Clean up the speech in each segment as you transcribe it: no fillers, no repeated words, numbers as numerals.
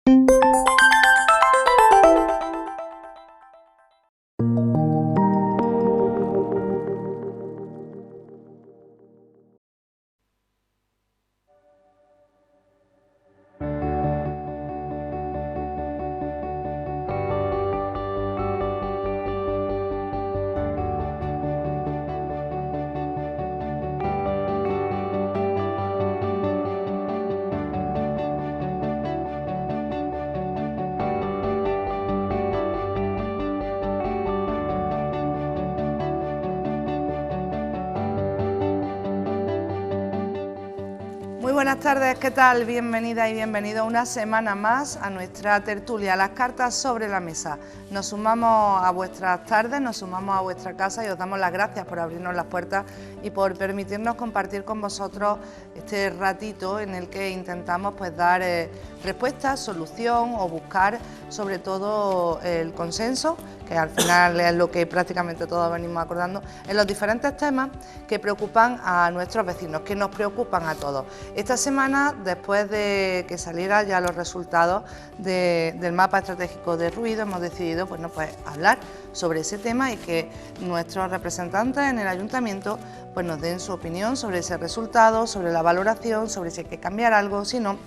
Muy buenas tardes, ¿qué tal? Bienvenida y bienvenido una semana más a nuestra tertulia, las cartas sobre la mesa. Nos sumamos a vuestras tardes, nos sumamos a vuestra casa y os damos las gracias por abrirnos las puertas y por permitirnos compartir con vosotros este ratito en el que intentamos dar respuestas, solución o buscar sobre todo el consenso, que al final es lo que prácticamente todos venimos acordando, en los diferentes temas que preocupan a nuestros vecinos, que nos preocupan a todos. Esta semana, después de que salieran ya los resultados del mapa estratégico de ruido, hemos decidido hablar sobre ese tema y que nuestros representantes en el ayuntamiento nos den su opinión sobre ese resultado, sobre la valoración, sobre si hay que cambiar algo, si no.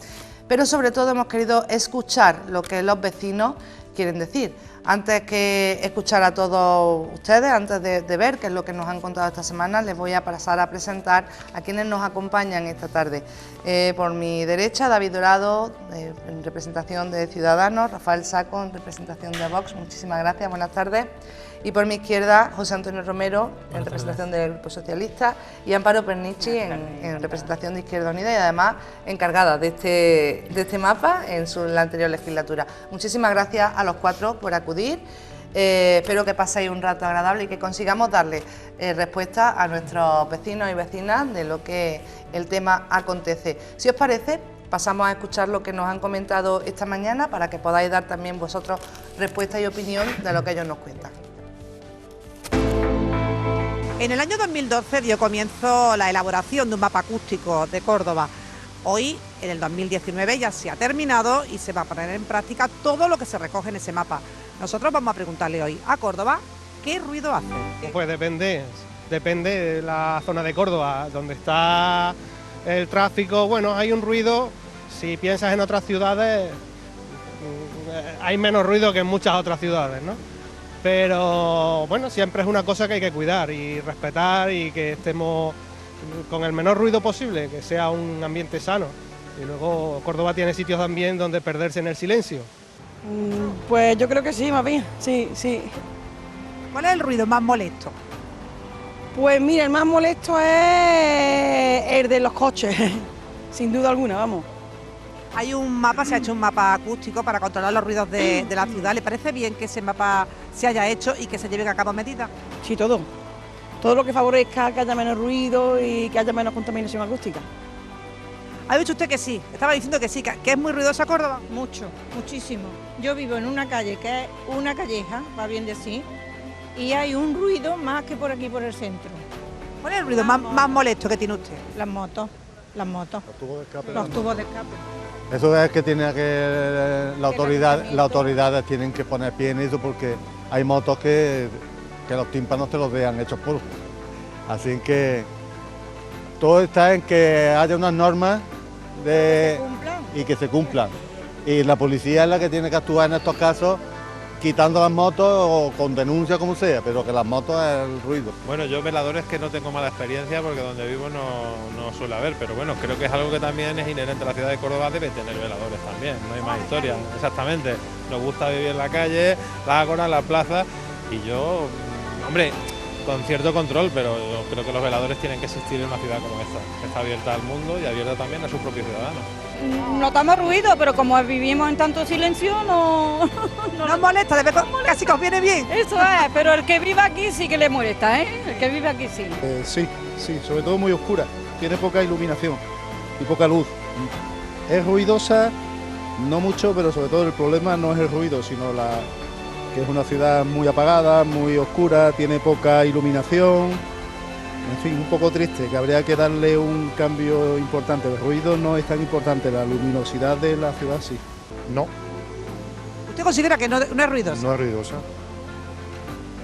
Pero sobre todo hemos querido escuchar lo que los vecinos quieren decir. Antes que escuchar a todos ustedes, antes de ver qué es lo que nos han contado esta semana, les voy a pasar a presentar a quienes nos acompañan esta tarde. Por mi derecha, David Dorado, en representación de Ciudadanos, Rafael Saco, en representación de Vox. Muchísimas gracias, buenas tardes. Y por mi izquierda, José Antonio Romero, en representación del Grupo Socialista, y Amparo Pernici, en representación de Izquierda Unida y además encargada de este mapa en la anterior legislatura. Muchísimas gracias a los cuatro por acudir. Espero que paséis un rato agradable y que consigamos darle respuesta a nuestros vecinos y vecinas de lo que el tema acontece. Si os parece, pasamos a escuchar lo que nos han comentado esta mañana para que podáis dar también vosotros respuesta y opinión de lo que ellos nos cuentan. En el año 2012 dio comienzo la elaboración de un mapa acústico de Córdoba. Hoy, en el 2019, ya se ha terminado y se va a poner en práctica todo lo que se recoge en ese mapa. Nosotros vamos a preguntarle hoy a Córdoba qué ruido hace. Pues depende de la zona de Córdoba, donde está el tráfico. Bueno, hay un ruido, si piensas en otras ciudades, hay menos ruido que en muchas otras ciudades, ¿no? Pero bueno, siempre es una cosa que hay que cuidar y respetar y que estemos con el menor ruido posible, que sea un ambiente sano. Y luego Córdoba tiene sitios también donde perderse en el silencio. Pues yo creo que sí, más bien, sí. ¿Cuál es el ruido más molesto? Pues mira, el más molesto es el de los coches, sin duda alguna, vamos. Hay un mapa, se ha hecho un mapa acústico para controlar los ruidos de la ciudad. ¿Le parece bien que ese mapa se haya hecho y que se lleven a cabo medidas? Sí, todo. Todo lo que favorezca que haya menos ruido y que haya menos contaminación acústica. Ha dicho usted que sí, estaba diciendo que sí, que es muy ruidosa Córdoba. Mucho, muchísimo. Yo vivo en una calle que es una calleja, va bien decir, y hay un ruido más que por aquí, por el centro. ¿Cuál es el ruido más molesto que tiene usted? Las motos. Los tubos de escape. Los tubos de escape. Eso es que tiene que las autoridades tienen que poner pie en eso, porque hay motos que los tímpanos te los dejan hechos polvo. Así que todo está en que haya unas normas y que se cumplan. Y la policía es la que tiene que actuar en estos casos, quitando las motos o con denuncia como sea, pero que las motos es el ruido. Bueno, yo veladores que no tengo mala experiencia porque donde vivo no suele haber, pero bueno, creo que es algo que también es inherente a la ciudad de Córdoba, debe tener veladores también, no hay más historia, exactamente. Nos gusta vivir en la calle, la ágora, la plaza, y yo, hombre, con cierto control, pero yo creo que los veladores tienen que existir en una ciudad como esta, que está abierta al mundo y abierta también a sus propios ciudadanos. Notamos ruido, pero como vivimos en tanto silencio, no molesta, casi que os viene bien. Eso es, pero el que vive aquí sí que le molesta, ¿eh? El que vive aquí sí. Sí, sobre todo muy oscura, tiene poca iluminación y poca luz. Es ruidosa, no mucho, pero sobre todo el problema no es el ruido, sino que es una ciudad muy apagada, muy oscura, tiene poca iluminación. En fin, un poco triste, que habría que darle un cambio importante. El ruido no es tan importante, la luminosidad de la ciudad sí. No, ¿Usted considera que no es ruidosa? No es ruidosa.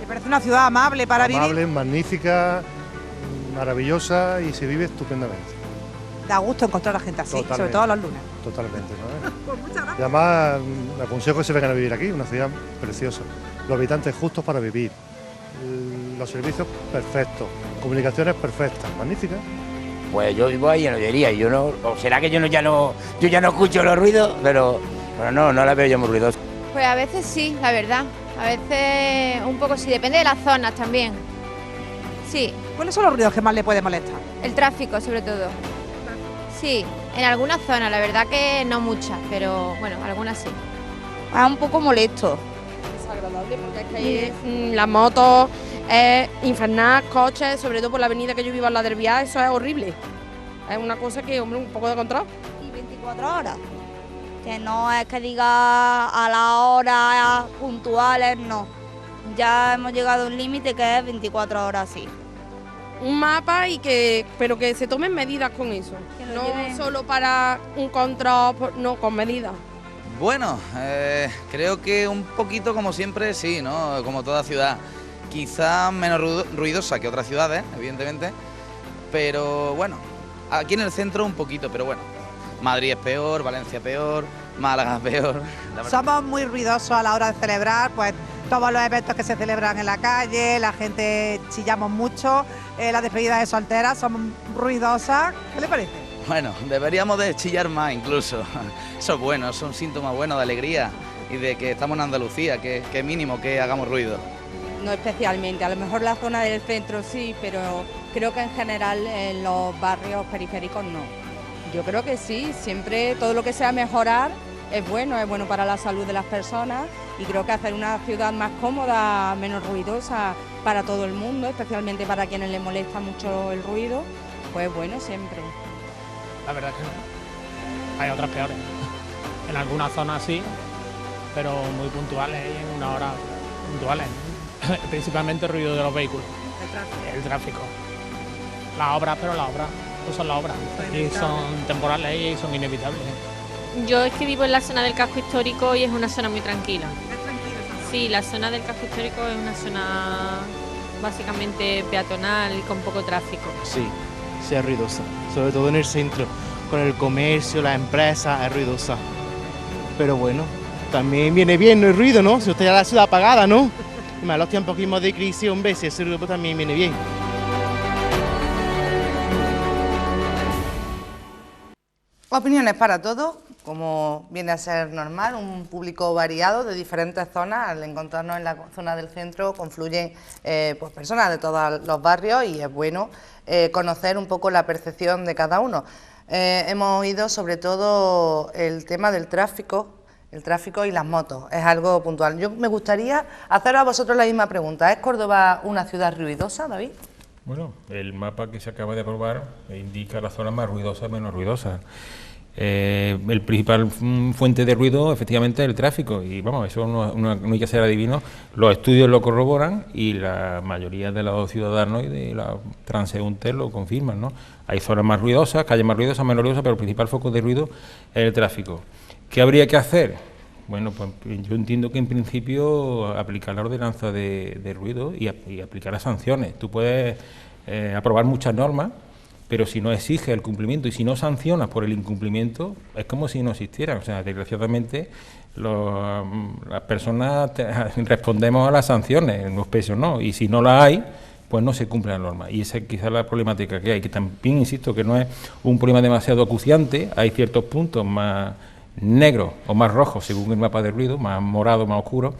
¿Le parece una ciudad amable para vivir? Amable, magnífica, maravillosa y se vive estupendamente. Da gusto encontrar a gente así, Totalmente. sobre todo los lunes. Totalmente, ¿sabes? Pues muchas gracias. Y además, me aconsejo que se vengan a vivir aquí, una ciudad preciosa. Los habitantes justos para vivir, los servicios perfectos, comunicaciones perfectas, magníficas. Pues yo vivo ahí en Ollería y yo no, o será que yo ya no escucho los ruidos, pero no la veo yo muy ruidosa. Pues a veces sí, la verdad. A veces un poco sí, depende de las zonas también. Sí. ¿Cuáles son los ruidos que más le puede molestar? El tráfico, sobre todo. Sí, en algunas zonas, la verdad que no muchas, pero bueno, algunas sí. Es un poco molesto. Desagradable porque es que hay las motos, infernal, coches, sobre todo por la avenida que yo vivo, en la del Vial, eso es horrible. Es una cosa que, hombre, un poco de control. Y 24 horas. Que no es que diga a las horas puntuales, no. Ya hemos llegado a un límite que es 24 horas, sí. Un mapa pero que se tomen medidas con eso. No solo para un control, no, con medidas. Bueno, creo que un poquito como siempre sí, ¿no? Como toda ciudad. Quizás menos ruidosa que otras ciudades, evidentemente. Pero bueno, aquí en el centro un poquito, pero bueno. Madrid es peor, Valencia peor, Málaga peor. Somos muy ruidosos a la hora de celebrar, pues todos los eventos que se celebran en la calle, la gente chillamos mucho, las despedidas de solteras son ruidosas. ¿Qué le parece? Bueno, deberíamos de chillar más incluso. Eso es bueno, es un síntoma bueno de alegría y de que estamos en Andalucía, que mínimo que hagamos ruido. No especialmente, a lo mejor la zona del centro sí, pero creo que en general en los barrios periféricos no. Yo creo que sí, siempre todo lo que sea mejorar es bueno para la salud de las personas y creo que hacer una ciudad más cómoda, menos ruidosa para todo el mundo, especialmente para quienes les molesta mucho el ruido, pues bueno siempre. La verdad es que no. Hay otras peores. En algunas zonas sí, pero muy puntuales y en una hora puntuales. Principalmente el ruido de los vehículos. El tráfico. Las obras, pero las obras pues son las obras. Aquí son temporales y son inevitables. Yo es que vivo en la zona del casco histórico y es una zona muy tranquila. Sí, la zona del casco histórico es una zona básicamente peatonal y con poco tráfico. Sí, sí es ruidosa, sobre todo en el centro, con el comercio, las empresas, es ruidosa. Pero bueno, también viene bien, no hay ruido, ¿no? Si usted ya la ciudad apagada, ¿no? Y más los tiempos que hemos de crisis, hombre, si ese ruido pues también viene bien. Opiniones para todos, como viene a ser normal, un público variado de diferentes zonas. Al encontrarnos en la zona del centro confluyen pues personas de todos los barrios y es bueno conocer un poco la percepción de cada uno. Hemos oído sobre todo el tema del tráfico, y las motos, es algo puntual. Yo me gustaría haceros a vosotros la misma pregunta. ¿Es Córdoba una ciudad ruidosa, David? Bueno, el mapa que se acaba de aprobar indica las zonas más ruidosas y menos ruidosas. El principal fuente de ruido, efectivamente, es el tráfico, y vamos, eso no hay que ser adivino, los estudios lo corroboran y la mayoría de los ciudadanos y de los transeúntes lo confirman, ¿no? Hay zonas más ruidosas, calles más ruidosas, menos ruidosas, pero el principal foco de ruido es el tráfico. ¿Qué habría que hacer? Bueno, pues yo entiendo que en principio aplicar la ordenanza de ruido y aplicar las sanciones. Tú puedes aprobar muchas normas, pero si no exiges el cumplimiento y si no sancionas por el incumplimiento, es como si no existieran. O sea, desgraciadamente las personas respondemos a las sanciones, los pesos no, y si no las hay, pues no se cumple la norma. Y esa es quizás la problemática que hay, que también insisto que no es un problema demasiado acuciante, hay ciertos puntos más negros o más rojos según el mapa de ruido, más morado, más oscuro,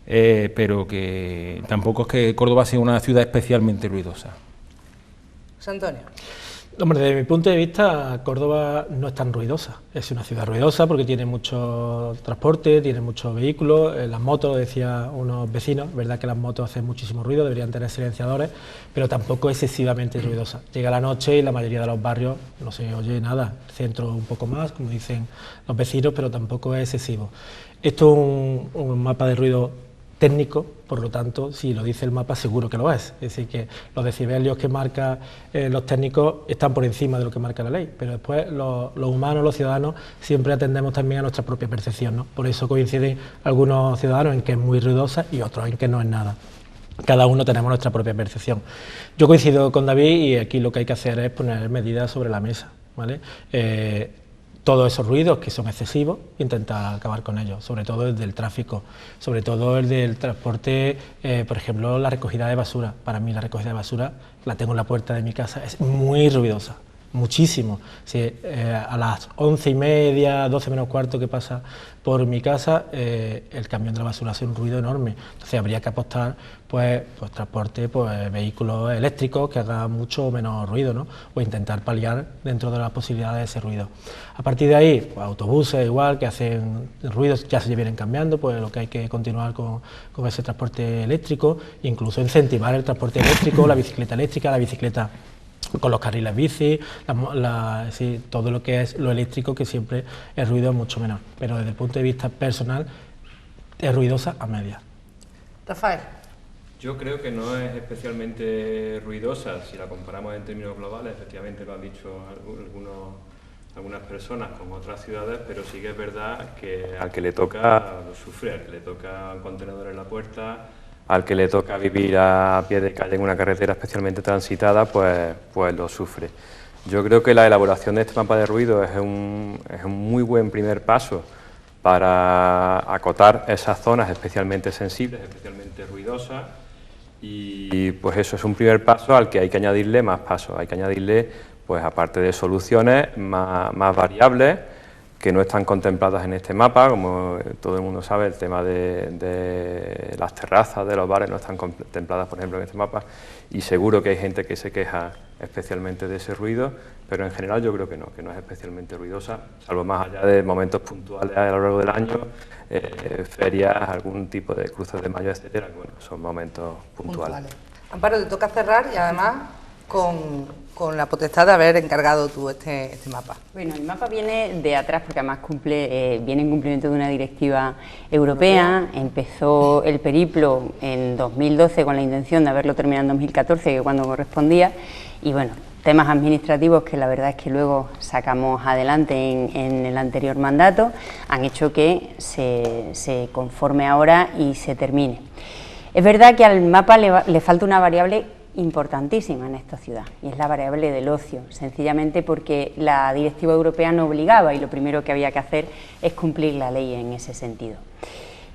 pero que tampoco es que Córdoba sea una ciudad especialmente ruidosa. José Antonio. Hombre, desde mi punto de vista, Córdoba no es tan ruidosa. Es una ciudad ruidosa porque tiene mucho transporte, tiene muchos vehículos, las motos, decía unos vecinos, verdad que las motos hacen muchísimo ruido, deberían tener silenciadores, pero tampoco excesivamente ruidosa. Llega la noche y la mayoría de los barrios no se oye nada, el centro un poco más, como dicen los vecinos, pero tampoco es excesivo. Esto es un mapa de ruido técnico, por lo tanto, si lo dice el mapa, seguro que lo es. Es decir, que los decibelios que marcan los técnicos están por encima de lo que marca la ley, pero después los humanos, los ciudadanos, siempre atendemos también a nuestra propia percepción, ¿no? Por eso coinciden algunos ciudadanos en que es muy ruidosa y otros en que no es nada. Cada uno tenemos nuestra propia percepción. Yo coincido con David y aquí lo que hay que hacer es poner medidas sobre la mesa, ¿vale? Todos esos ruidos que son excesivos, intentar acabar con ellos, sobre todo el del tráfico, sobre todo el del transporte, por ejemplo, la recogida de basura. Para mí la recogida de basura, la tengo en la puerta de mi casa, es muy ruidosa, muchísimo. Si, a las 11:30, 12 menos cuarto que pasa por mi casa, el camión de la basura hace un ruido enorme. Entonces habría que apostar pues transporte, pues vehículos eléctricos que hagan mucho menos ruido, ¿no? O intentar paliar dentro de las posibilidades de ese ruido. A partir de ahí, pues, autobuses igual que hacen ruidos, ya se vienen cambiando, pues lo que hay que continuar con ese transporte eléctrico, incluso incentivar el transporte eléctrico, la bicicleta con los carriles bici, sí, todo lo que es lo eléctrico, que siempre el ruido es mucho menor, pero desde el punto de vista personal es ruidosa a media. Rafael. Yo creo que no es especialmente ruidosa si la comparamos en términos globales, efectivamente lo han dicho algunas personas con otras ciudades, pero sí que es verdad que al que le toca lo sufre, al que le toca un contenedor en la puerta, al que le toca vivir a pie de calle en una carretera especialmente transitada, pues lo sufre. Yo creo que la elaboración de este mapa de ruido es un muy buen primer paso para acotar esas zonas especialmente sensibles, especialmente ruidosas, y pues eso es un primer paso al que hay que añadirle más pasos, hay que añadirle, pues aparte de soluciones, más variables que no están contempladas en este mapa. Como todo el mundo sabe, el tema de las terrazas de los bares no están contempladas, por ejemplo, en este mapa, y seguro que hay gente que se queja especialmente de ese ruido, pero en general yo creo que no es especialmente ruidosa, salvo más allá de momentos puntuales a lo largo del año, ferias, algún tipo de cruces de mayo, etcétera, que bueno, son momentos puntuales. Amparo, te toca cerrar y además con la potestad de haber encargado tú este mapa. Bueno, el mapa viene de atrás porque además viene en cumplimiento de una directiva europea. Empezó el periplo en 2012 con la intención de haberlo terminado en 2014, que cuando correspondía, y bueno, temas administrativos que la verdad es que luego sacamos adelante en el anterior mandato, han hecho que se conforme ahora y se termine. Es verdad que al mapa le falta una variable importantísima en esta ciudad, y es la variable del ocio, sencillamente porque la directiva europea no obligaba y lo primero que había que hacer es cumplir la ley en ese sentido.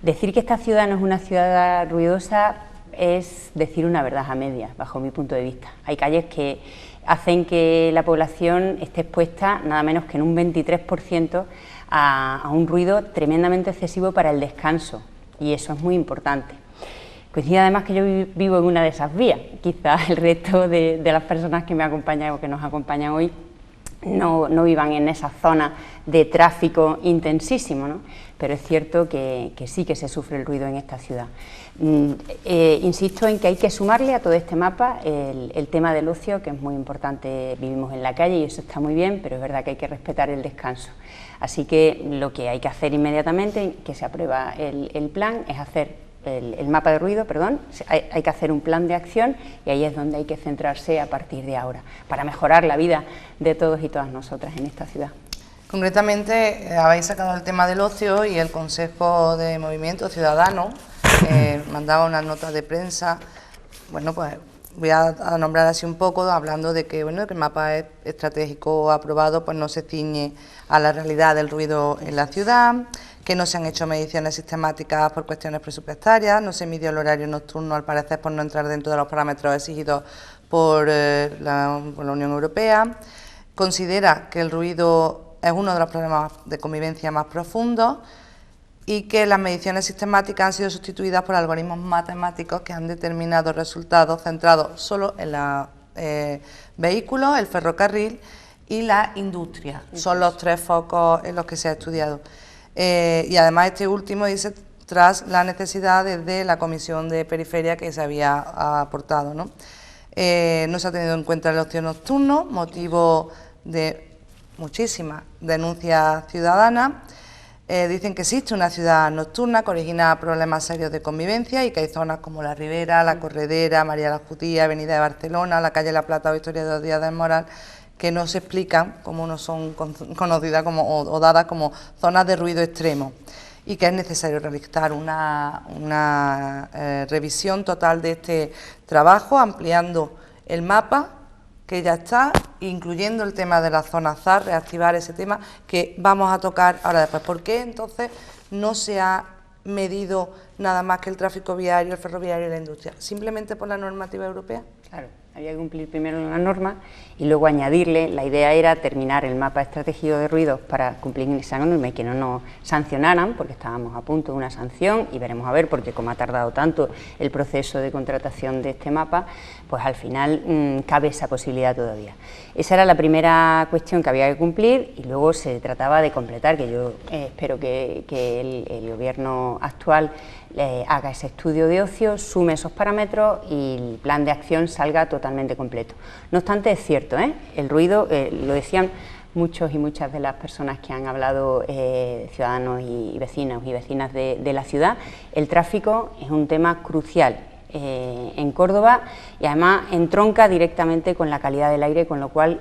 Decir que esta ciudad no es una ciudad ruidosa es decir una verdad a medias, bajo mi punto de vista. Hay calles que hacen que la población esté expuesta nada menos que en un 23% a un ruido tremendamente excesivo para el descanso, y eso es muy importante. Coincide además que yo vivo en una de esas vías, quizás el resto de las personas que me acompañan o que nos acompañan hoy no vivan en esa zona de tráfico intensísimo, ¿no? Pero es cierto que sí que se sufre el ruido en esta ciudad. Insisto en que hay que sumarle a todo este mapa el tema del ocio, que es muy importante. Vivimos en la calle y eso está muy bien, pero es verdad que hay que respetar el descanso. Así que lo que hay que hacer inmediatamente, que se aprueba el plan, es hacer el mapa de ruido, hay que hacer un plan de acción, y ahí es donde hay que centrarse a partir de ahora, para mejorar la vida de todos y todas nosotras en esta ciudad. Concretamente, habéis sacado el tema del ocio y el Consejo de Movimiento Ciudadano mandaba una nota de prensa. Bueno, pues voy a nombrar así un poco, hablando de que, bueno, que el mapa estratégico aprobado pues no se ciñe a la realidad del ruido en la ciudad, que no se han hecho mediciones sistemáticas por cuestiones presupuestarias, no se midió el horario nocturno, al parecer por no entrar dentro de los parámetros exigidos por la Unión Europea. Considera que el ruido es uno de los problemas de convivencia más profundos y que las mediciones sistemáticas han sido sustituidas por algoritmos matemáticos que han determinado resultados centrados solo en los vehículos, el ferrocarril y la industria. Son los tres focos en los que se ha estudiado. Y además este último dice tras la necesidad desde la Comisión de Periferia que se había aportado, ¿no? No se ha tenido en cuenta el ocio nocturno, motivo de muchísimas denuncias ciudadanas. Dicen que existe una ciudad nocturna que origina problemas serios de convivencia y que hay zonas como la Ribera, la Corredera, María la Judía, Avenida de Barcelona, la calle La Plata o Historia de los Días del Moral, que no se explican cómo no son conocidas como, o dadas como zonas de ruido extremo, y que es necesario realizar una revisión total de este trabajo, ampliando el mapa que ya está, incluyendo el tema de la zona ZAR, reactivar ese tema que vamos a tocar ahora después. ¿Por qué entonces no se ha medido nada más que el tráfico viario, el ferroviario y la industria? ¿Simplemente por la normativa europea? Claro, había que cumplir primero la norma y luego añadirle, la idea era terminar el mapa estratégico de ruidos para cumplir esa norma y que no nos sancionaran, porque estábamos a punto de una sanción y veremos a ver, porque como ha tardado tanto el proceso de contratación de este mapa, pues al final cabe esa posibilidad todavía. Esa era la primera cuestión que había que cumplir y luego se trataba de completar, que yo espero que el gobierno actual haga ese estudio de ocio, sume esos parámetros y el plan de acción salga totalmente completo. No obstante, es cierto, el ruido, lo decían muchos y muchas de las personas que han hablado, ciudadanos y vecinos y vecinas de la ciudad, el tráfico es un tema crucial en Córdoba y además entronca directamente con la calidad del aire, con lo cual,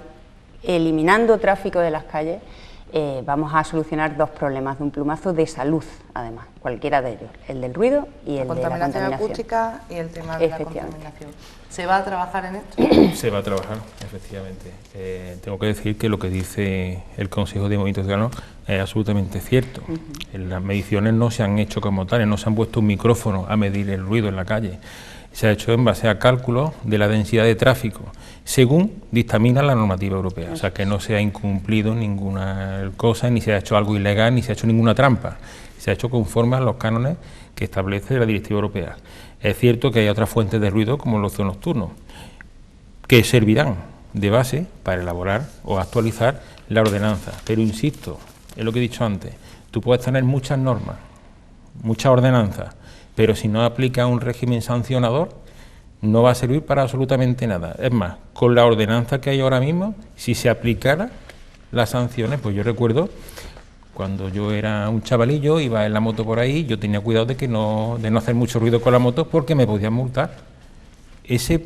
eliminando tráfico de las calles, vamos a solucionar dos problemas de un plumazo de salud, además, cualquiera de ellos, el del ruido y el de la contaminación acústica y el tema de la contaminación. ¿Se va a trabajar en esto? Se va a trabajar, efectivamente. Tengo que decir que lo que dice el Consejo de Movimiento Ciudadano es absolutamente cierto. Las mediciones no se han hecho como tales, no se han puesto un micrófono a medir el ruido en la calle. Se ha hecho en base a cálculos de la densidad de tráfico, según dictamina la normativa europea. O sea, que no se ha incumplido ninguna cosa, ni se ha hecho algo ilegal, ni se ha hecho ninguna trampa. Se ha hecho conforme a los cánones que establece la directiva europea. Es cierto que hay otras fuentes de ruido, como los ocio nocturnos, que servirán de base para elaborar o actualizar la ordenanza. Pero insisto, es lo que he dicho antes, tú puedes tener muchas normas, muchas ordenanzas, pero si no aplica un régimen sancionador, no va a servir para absolutamente nada. Es más, con la ordenanza que hay ahora mismo, si se aplicara las sanciones, pues yo recuerdo, cuando yo era un chavalillo, iba en la moto por ahí, yo tenía cuidado de no hacer mucho ruido con la moto porque me podían multar. Ese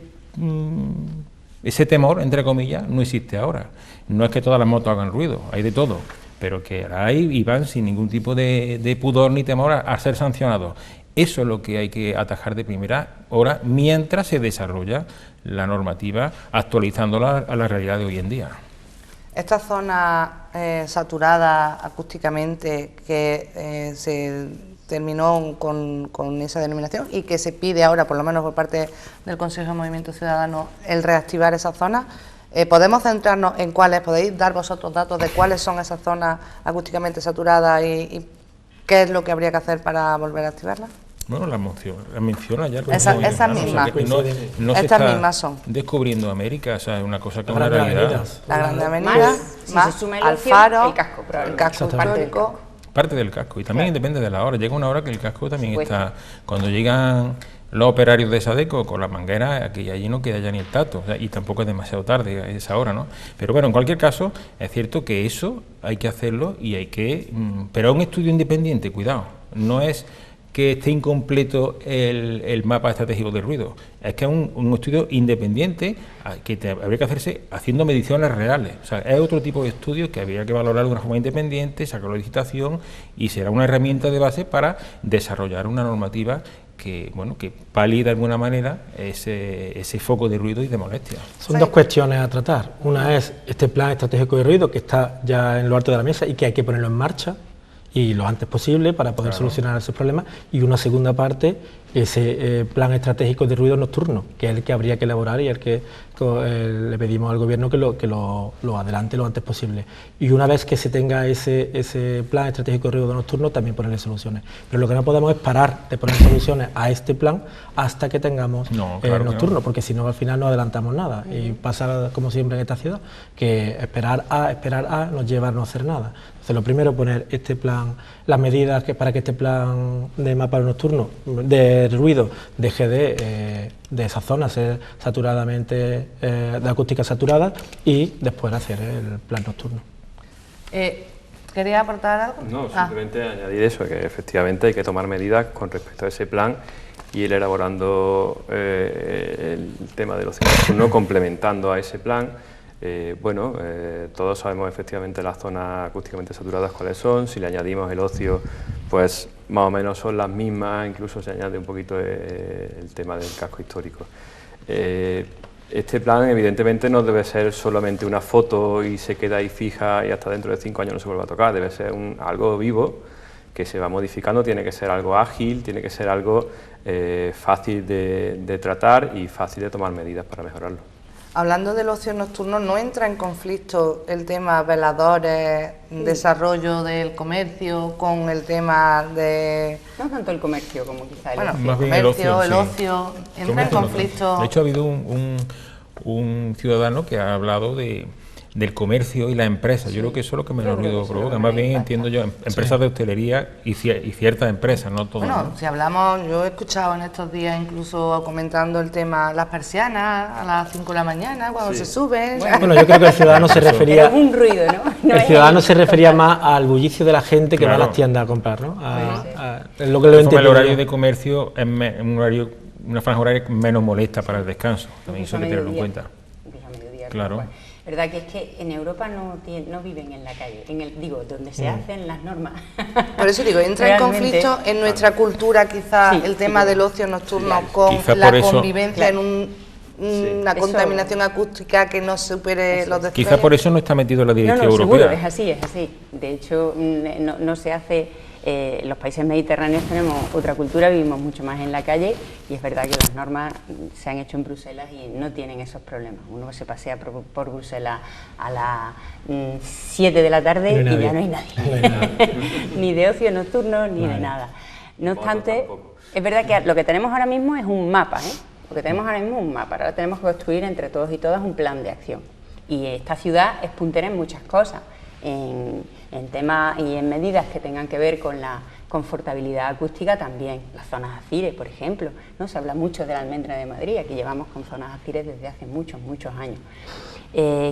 temor, entre comillas, no existe ahora. No es que todas las motos hagan ruido, hay de todo, pero que ahí y van sin ningún tipo de pudor ni temor a ser sancionados. Eso es lo que hay que atajar de primera hora mientras se desarrolla la normativa, actualizándola a la realidad de hoy en día. Esta zona saturada acústicamente que se terminó con esa denominación y que se pide ahora, por lo menos por parte del Consejo de Movimiento Ciudadano, el reactivar esas zonas, ¿podemos centrarnos en cuáles? ¿Podéis dar vosotros datos de cuáles son esas zonas acústicamente saturadas y qué es lo que habría que hacer para volver a activarlas? Bueno, las menciona ya. Esas mismas. No se está descubriendo América, o sea, es una cosa que es una realidad. La Grande Avenida, más al Faro, el casco histórico. Parte del casco, y también depende de la hora. Llega una hora que el casco también está... Cuando llegan los operarios de Sadeco con las mangueras, aquí allí no queda ya ni el tato, o sea, y tampoco es demasiado tarde a esa hora, ¿no? Pero bueno, en cualquier caso, es cierto que eso hay que hacerlo y hay que... pero es un estudio independiente, cuidado, no es que esté incompleto el mapa estratégico de ruido, es que es un estudio independiente que habría que hacerse haciendo mediciones reales, o sea, es otro tipo de estudio que habría que valorar de una forma independiente, sacar la licitación y será una herramienta de base para desarrollar una normativa que, bueno, que palide de alguna manera ese foco de ruido y de molestia. Son dos cuestiones a tratar. Una es este plan estratégico de ruido que está ya en lo alto de la mesa y que hay que ponerlo en marcha y lo antes posible para poder solucionar esos problemas, y una segunda parte, ese plan estratégico de ruido nocturno, que es el que habría que elaborar y el que le pedimos al gobierno que lo adelante lo antes posible. Y una vez que se tenga ese plan estratégico de ruido nocturno, también ponerle soluciones. Pero lo que no podemos es parar de poner soluciones a este plan hasta que tengamos nocturno, porque si no al final no adelantamos nada. Y pasa como siempre en esta ciudad, que esperar a nos lleva a no hacer nada. Entonces, lo primero, poner este plan, las medidas para que este plan de mapa nocturno, de ruido, deje de esa zona ser saturadamente, de acústica saturada, y después hacer el plan nocturno. ¿Quería aportar algo? No, simplemente añadir eso, que efectivamente hay que tomar medidas con respecto a ese plan y ir elaborando el tema del ocio nocturno, complementando a ese plan. Todos sabemos efectivamente las zonas acústicamente saturadas cuáles son, si le añadimos el ocio, pues más o menos son las mismas, incluso se añade un poquito el tema del casco histórico. Este plan evidentemente no debe ser solamente una foto y se queda ahí fija y hasta dentro de 5 años no se vuelve a tocar, debe ser algo vivo que se va modificando, tiene que ser algo ágil, tiene que ser algo fácil de tratar y fácil de tomar medidas para mejorarlo. Hablando del ocio nocturno, ¿no entra en conflicto el tema veladores, desarrollo del comercio con el tema de...? No tanto el comercio como quizá el ocio. Más bien el ocio, entra en conflicto... De hecho ha habido un ciudadano que ha hablado del comercio y la empresa. Yo creo que eso es lo que menos ruido provoca. Más bien entiendo yo, empresas de hostelería y ciertas empresas, no todas. Bueno, si hablamos, yo he escuchado en estos días incluso comentando el tema las persianas a las 5 de la mañana cuando se suben. Bueno, yo creo que el ciudadano se refería... Es un ruido, ¿no? El ciudadano se refería más al bullicio de la gente que va a las tiendas a comprar, ¿no? Es lo que lo entiendo. El horario de comercio es una franja horaria menos molesta para el descanso. También eso hay que tenerlo en cuenta. Claro. ¿Verdad que es que en Europa no viven en la calle, donde se hacen las normas? Por eso digo, entra en conflicto en nuestra cultura quizá el tema del ocio nocturno con la convivencia en una contaminación acústica que no supere los decibeles. Quizá por eso no está metido en la directiva europea. Seguro, es así. De hecho, no se hace... los países mediterráneos tenemos otra cultura, vivimos mucho más en la calle y es verdad que las normas se han hecho en Bruselas y no tienen esos problemas. Uno se pasea por Bruselas a las 7 de la tarde y ya no hay nadie. Ni de ocio nocturno ni de nada. No obstante, es verdad que lo que tenemos ahora mismo es un mapa, ahora tenemos que construir entre todos y todas un plan de acción. Y esta ciudad es puntera en muchas cosas, en temas y en medidas que tengan que ver con la confortabilidad acústica también. Las zonas ACIRE, por ejemplo, ¿no? Se habla mucho de la Almendra de Madrid, aquí llevamos con zonas ACIRE desde hace muchos años.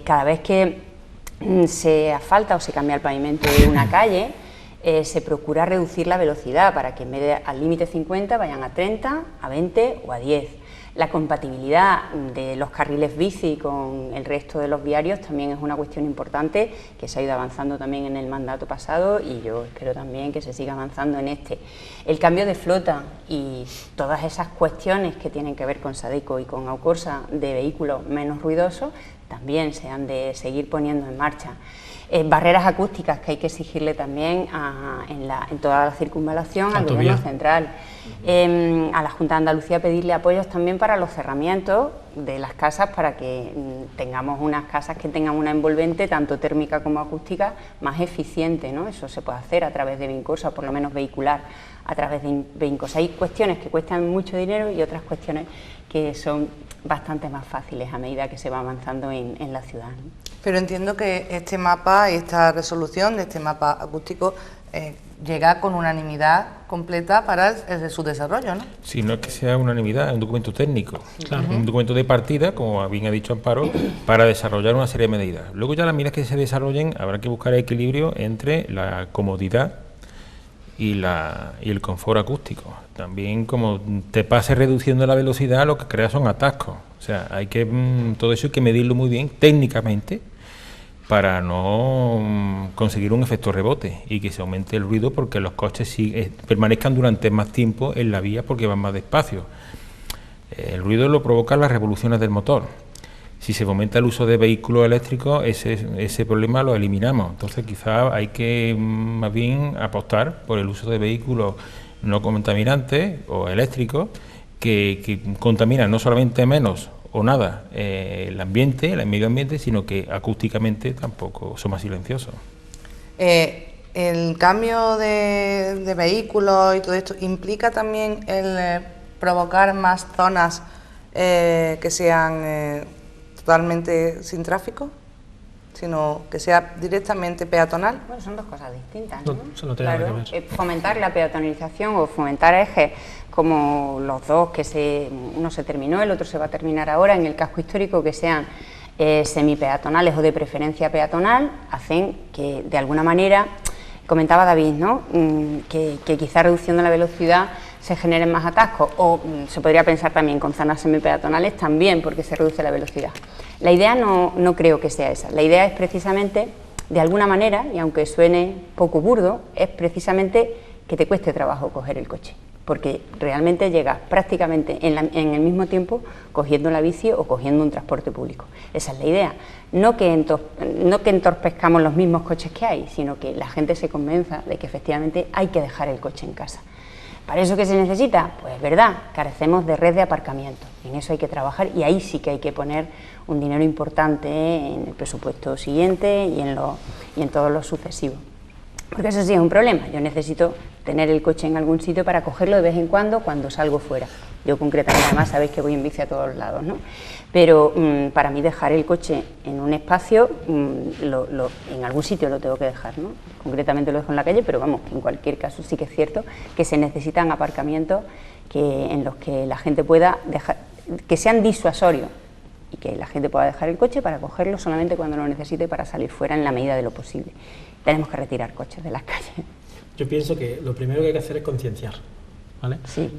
Cada vez que se asfalta o se cambia el pavimento de una calle, se procura reducir la velocidad para que en vez de al límite 50 vayan a 30, a 20 o a 10. La compatibilidad de los carriles bici con el resto de los viarios también es una cuestión importante que se ha ido avanzando también en el mandato pasado y yo espero también que se siga avanzando en este. El cambio de flota y todas esas cuestiones que tienen que ver con Sadeco y con Aucorsa de vehículos menos ruidosos también se han de seguir poniendo en marcha. Barreras acústicas que hay que exigirle también en toda la circunvalación al Gobierno central. A la Junta de Andalucía pedirle apoyos también para los cerramientos de las casas para que tengamos unas casas que tengan una envolvente tanto térmica como acústica más eficiente, ¿no? Eso se puede hacer a través de Vincosa, por lo menos vehicular a través de Vincosa. Hay cuestiones que cuestan mucho dinero y otras cuestiones que son bastante más fáciles a medida que se va avanzando en la ciudad, ¿no? Pero entiendo que este mapa y esta resolución de este mapa acústico llega con unanimidad completa para su desarrollo, ¿no? Sí, no es que sea unanimidad, es un documento técnico, un documento de partida, como bien ha dicho Amparo, para desarrollar una serie de medidas. Luego ya las medidas que se desarrollen habrá que buscar el equilibrio entre la comodidad y el confort acústico. También como te pases reduciendo la velocidad, lo que crea son atascos. O sea, todo eso hay que medirlo muy bien técnicamente para no conseguir un efecto rebote y que se aumente el ruido porque los coches permanezcan durante más tiempo en la vía porque van más despacio. El ruido lo provocan las revoluciones del motor. Si se fomenta el uso de vehículos eléctricos, ese problema lo eliminamos. Entonces quizá hay que más bien apostar por el uso de vehículos no contaminantes o eléctricos que contaminan no solamente menos o nada el ambiente, el medio ambiente, sino que acústicamente tampoco son más silenciosos. El cambio de vehículos y todo esto implica también el provocar más zonas que sean totalmente sin tráfico, sino que sea directamente peatonal. Bueno, son dos cosas distintas, ¿no? Eso no tiene nada que ver. Fomentar la peatonalización o fomentar ejes como los dos que uno se terminó, el otro se va a terminar ahora en el casco histórico, que sean semipeatonales o de preferencia peatonal, hacen que de alguna manera Comentaba David, ¿no? Que quizá reduciendo la velocidad se generen más atascos, o se podría pensar también con zonas semipeatonales también, porque se reduce la velocidad. La idea no creo que sea esa. La idea es precisamente, de alguna manera, y aunque suene poco burdo, es precisamente que te cueste trabajo coger el coche, porque realmente llegas prácticamente en el mismo tiempo cogiendo la bici o cogiendo un transporte público. Esa es la idea. No que entorpezcamos los mismos coches que hay, sino que la gente se convenza de que efectivamente hay que dejar el coche en casa. ¿Para eso qué se necesita? Pues es verdad, carecemos de red de aparcamiento. En eso hay que trabajar y ahí sí que hay que poner un dinero importante en el presupuesto siguiente y en todos los sucesivos. Porque eso sí es un problema. Yo necesito tener el coche en algún sitio para cogerlo de vez en cuando salgo fuera. Yo concretamente, además, sabéis que voy en bici a todos lados, ¿no? Pero para mí dejar el coche en un espacio, en algún sitio lo tengo que dejar, ¿no? Concretamente lo dejo en la calle, pero vamos, que en cualquier caso sí que es cierto que se necesitan aparcamientos en los que la gente pueda dejar, que sean disuasorios y que la gente pueda dejar el coche para cogerlo solamente cuando lo necesite para salir fuera en la medida de lo posible. Tenemos que retirar coches de las calles. Yo pienso que lo primero que hay que hacer es concienciar, ¿vale? Sí.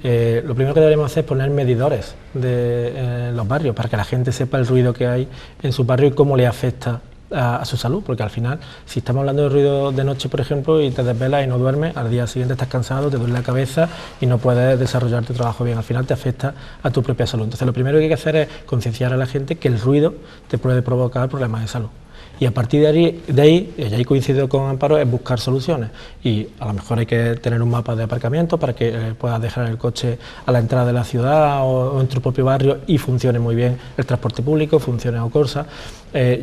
Lo primero que deberíamos hacer es poner medidores en los barrios para que la gente sepa el ruido que hay en su barrio y cómo le afecta a su salud, porque al final, si estamos hablando de ruido de noche, por ejemplo, y te desvelas y no duermes, al día siguiente estás cansado, te duele la cabeza y no puedes desarrollar tu trabajo bien, al final te afecta a tu propia salud. Entonces lo primero que hay que hacer es concienciar a la gente que el ruido te puede provocar problemas de salud. Y a partir de ahí, y ahí coincido con Amparo, es buscar soluciones. Y a lo mejor hay que tener un mapa de aparcamiento para que puedas dejar el coche a la entrada de la ciudad o en tu propio barrio y funcione muy bien el transporte público, funcione a Corsa.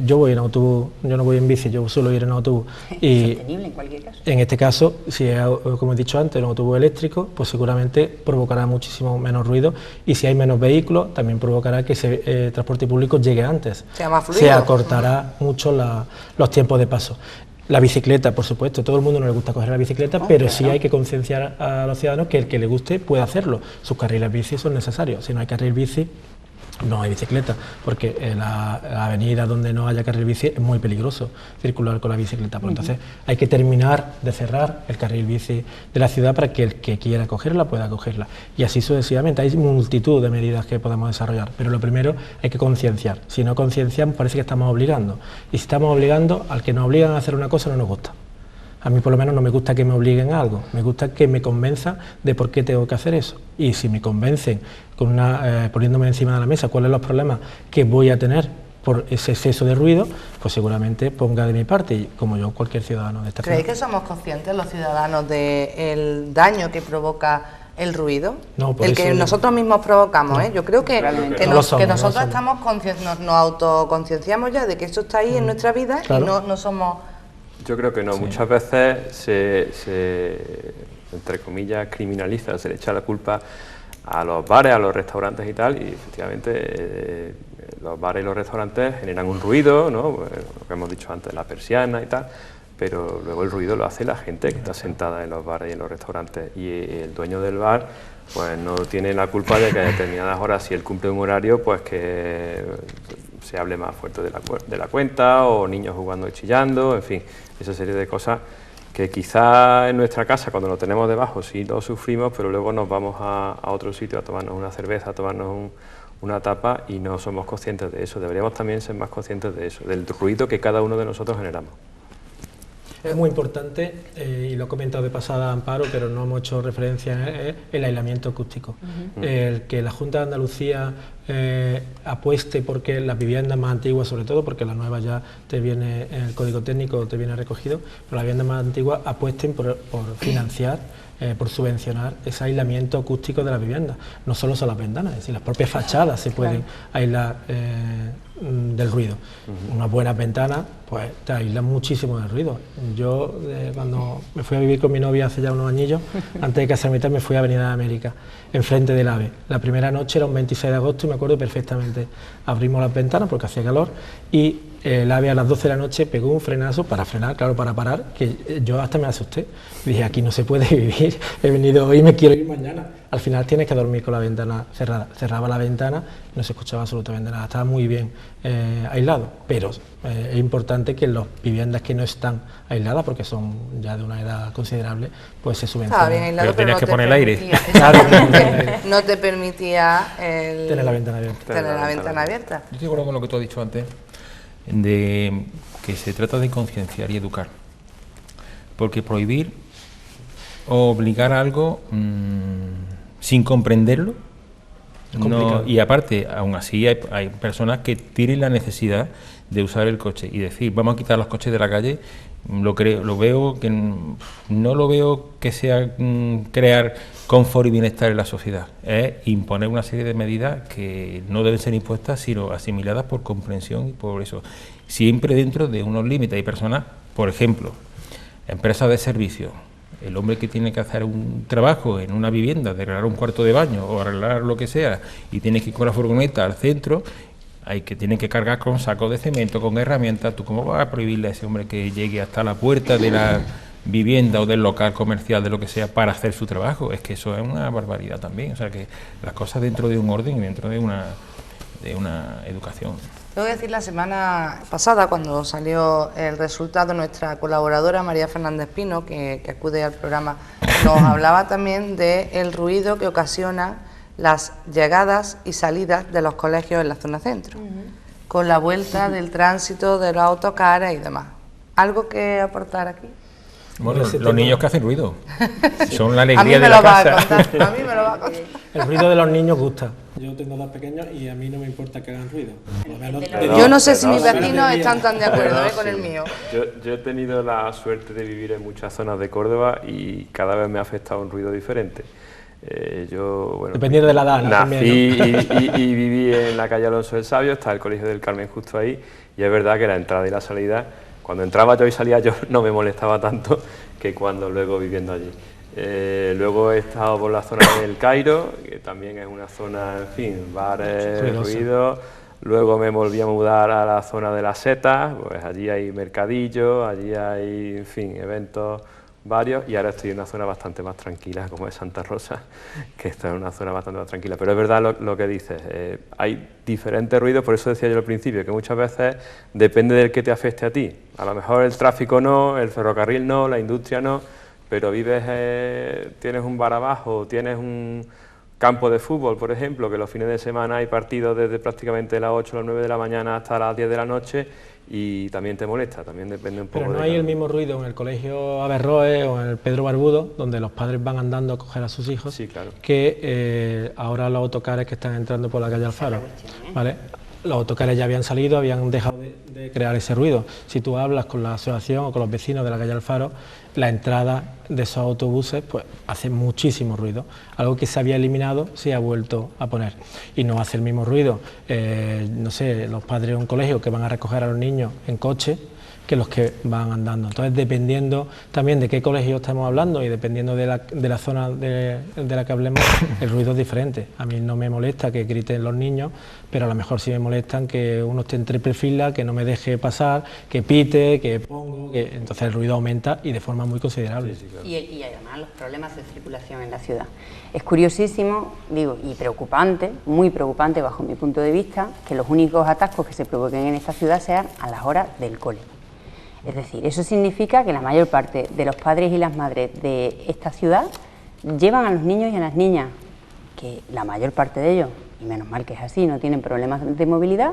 Yo voy en autobús, yo no voy en bici, yo suelo ir en autobús. Y sostenible en cualquier caso. En este caso, si es, como he dicho antes, un autobús eléctrico, pues seguramente provocará muchísimo menos ruido, y si hay menos vehículos, también provocará que ese transporte público llegue antes. Sea más fluido. Se acortará mucho los tiempos de paso. La bicicleta, por supuesto, todo el mundo no le gusta coger la bicicleta, pero sí hay que concienciar a los ciudadanos que el que le guste puede hacerlo. Sus carriles bici son necesarios. Si no hay carril bici, no hay bicicleta, porque la avenida donde no haya carril bici es muy peligroso circular con la bicicleta. Pues entonces hay que terminar de cerrar el carril bici de la ciudad para que el que quiera cogerla pueda cogerla. Y así sucesivamente. Hay multitud de medidas que podemos desarrollar, pero lo primero hay que concienciar. Si no concienciamos, parece que estamos obligando. Y si estamos obligando, al que nos obligan a hacer una cosa no nos gusta. A mí por lo menos no me gusta que me obliguen a algo, me gusta que me convenza de por qué tengo que hacer eso. Y si me convencen poniéndome encima de la mesa cuáles son los problemas que voy a tener por ese exceso de ruido, pues seguramente ponga de mi parte, y como yo, cualquier ciudadano de esta ciudad. ¿Creéis que somos conscientes los ciudadanos del daño que provoca el ruido? No, por el eso que nosotros mismos provocamos, no. Yo creo que nosotros estamos nos autoconcienciamos ya de que esto está ahí en nuestra vida, claro. Y no somos... Yo creo que no, sí. Muchas veces se, entre comillas, criminaliza, se le echa la culpa a los bares, a los restaurantes y tal, y efectivamente los bares y los restaurantes generan un ruido, ¿no? Lo que hemos dicho antes, la persiana y tal, pero luego el ruido lo hace la gente que está sentada en los bares y en los restaurantes, y el dueño del bar pues no tiene la culpa de que a determinadas horas, si él cumple un horario, pues que se hable más fuerte de la cuenta, o niños jugando y chillando, en fin, esa serie de cosas que quizá en nuestra casa, cuando lo tenemos debajo, sí lo sufrimos, pero luego nos vamos a otro sitio a tomarnos una cerveza, a tomarnos una tapa, y no somos conscientes de eso. Deberíamos también ser más conscientes de eso, del ruido que cada uno de nosotros generamos. Es muy importante, y lo he comentado de pasada Amparo, pero no hemos hecho referencia, es el aislamiento acústico. El que la Junta de Andalucía apueste porque las viviendas más antiguas, sobre todo porque las nuevas ya te viene en el código técnico, te viene recogido, pero las viviendas más antiguas apuesten por financiar, por subvencionar ese aislamiento acústico de las viviendas. No solo son las ventanas, es decir, las propias fachadas se pueden aislar del ruido. Unas buenas ventanas pues te aíslan muchísimo del ruido. Yo cuando me fui a vivir con mi novia hace ya unos añillos, antes de casarme y tal, me fui a Avenida de América, enfrente del AVE. La primera noche era un 26 de agosto y me acuerdo perfectamente. Abrimos las ventanas porque hacía calor y el AVE a las 12 de la noche pegó un frenazo para frenar, claro, para parar, que yo hasta me asusté. Dije, aquí no se puede vivir, he venido hoy y me quiero ir mañana. Al final tienes que dormir con la ventana cerrada. Cerraba la ventana, no se escuchaba absolutamente nada, estaba muy bien aislado, pero es importante que las viviendas que no están aisladas, porque son ya de una edad considerable, pues se subvencionen. Estaba bien aislado, pero tenías no que te poner el aire. permitía- Claro, no te permitía tener la ventana abierta. Tener la ventana abierta. Yo estoy de acuerdo con lo que tú has dicho antes, de que se trata de concienciar y educar. Porque prohibir o obligar a algo sin comprenderlo, no, y aparte, aún así hay personas que tienen la necesidad de usar el coche y decir, vamos a quitar los coches de la calle. No lo veo que sea crear confort y bienestar en la sociedad, es imponer una serie de medidas que no deben ser impuestas, sino asimiladas por comprensión y por eso, siempre dentro de unos límites. Hay personas, por ejemplo, empresas de servicios, el hombre que tiene que hacer un trabajo en una vivienda, de arreglar un cuarto de baño o arreglar lo que sea, y tiene que ir con la furgoneta al centro, tienen que cargar con sacos de cemento, con herramientas. ¿Tú cómo vas a prohibirle a ese hombre que llegue hasta la puerta de la vivienda o del local comercial, de lo que sea, para hacer su trabajo? Es que eso es una barbaridad también. O sea, que las cosas dentro de un orden y dentro de una educación. Tengo que decir, la semana pasada, cuando salió el resultado, nuestra colaboradora María Fernández Pino, que acude al programa, nos hablaba también del ruido que ocasiona las llegadas y salidas de los colegios en la zona centro, con la vuelta del tránsito, de los autocares y demás. ¿Algo que aportar aquí? Bueno, los niños que hacen ruido son la alegría A mí me de la lo va a casa. contar, a mí me lo va a contar. El ruido de los niños gusta. Yo tengo dos pequeños y a mí no me importa que hagan ruido. Yo no sé si mis vecinos están tan de acuerdo con el mío. Yo he tenido la suerte de vivir en muchas zonas de Córdoba y cada vez me ha afectado un ruido diferente. Dependiendo de la edad, ¿no? Nací También, ¿no? y viví en la calle Alonso del Sabio, está el Colegio del Carmen justo ahí, y es verdad que la entrada y la salida, cuando entraba yo y salía yo, no me molestaba tanto que cuando luego viviendo allí. Luego he estado por la zona del Cairo, que también es una zona, en fin, bares, ruido. Luego me volví a mudar a la zona de las setas, pues allí hay mercadillos, allí hay, en fin, eventos varios, y ahora estoy en una zona bastante más tranquila, como es Santa Rosa, que está en una zona bastante más tranquila. Pero es verdad lo que dices, hay diferentes ruidos, por eso decía yo al principio, que muchas veces depende del que te afecte a ti. A lo mejor el tráfico no, el ferrocarril no, la industria no, pero vives, tienes un bar abajo, tienes un campo de fútbol, por ejemplo, que los fines de semana hay partidos desde prácticamente las 8 o las 9 de la mañana hasta las 10 de la noche, y también te molesta, también depende un poco. Pero no hay el mismo ruido en el colegio Averroes o en el Pedro Barbudo, donde los padres van andando a coger a sus hijos, sí, claro, que ahora los autocares que están entrando por la calle Alfaro, ¿vale? Los autocares ya habían salido, habían dejado de crear ese ruido. Si tú hablas con la asociación o con los vecinos de la calle Alfaro, la entrada de esos autobuses pues hace muchísimo ruido. Algo que se había eliminado se ha vuelto a poner y no hace el mismo ruido. No sé, los padres de un colegio que van a recoger a los niños en coche que los que van andando. Entonces, dependiendo también de qué colegio estamos hablando y dependiendo de la zona de la que hablemos, el ruido es diferente. A mí no me molesta que griten los niños, pero a lo mejor sí me molestan que uno esté en triple fila, que no me deje pasar, que pite, que pongo, que entonces el ruido aumenta y de forma muy considerable. Sí, claro. Y además los problemas de circulación en la ciudad. Es curiosísimo, digo, y preocupante, muy preocupante bajo mi punto de vista, que los únicos atascos que se provoquen en esta ciudad sean a las horas del cole. Es decir, eso significa que la mayor parte de los padres y las madres de esta ciudad llevan a los niños y a las niñas, que la mayor parte de ellos, y menos mal que es así, no tienen problemas de movilidad,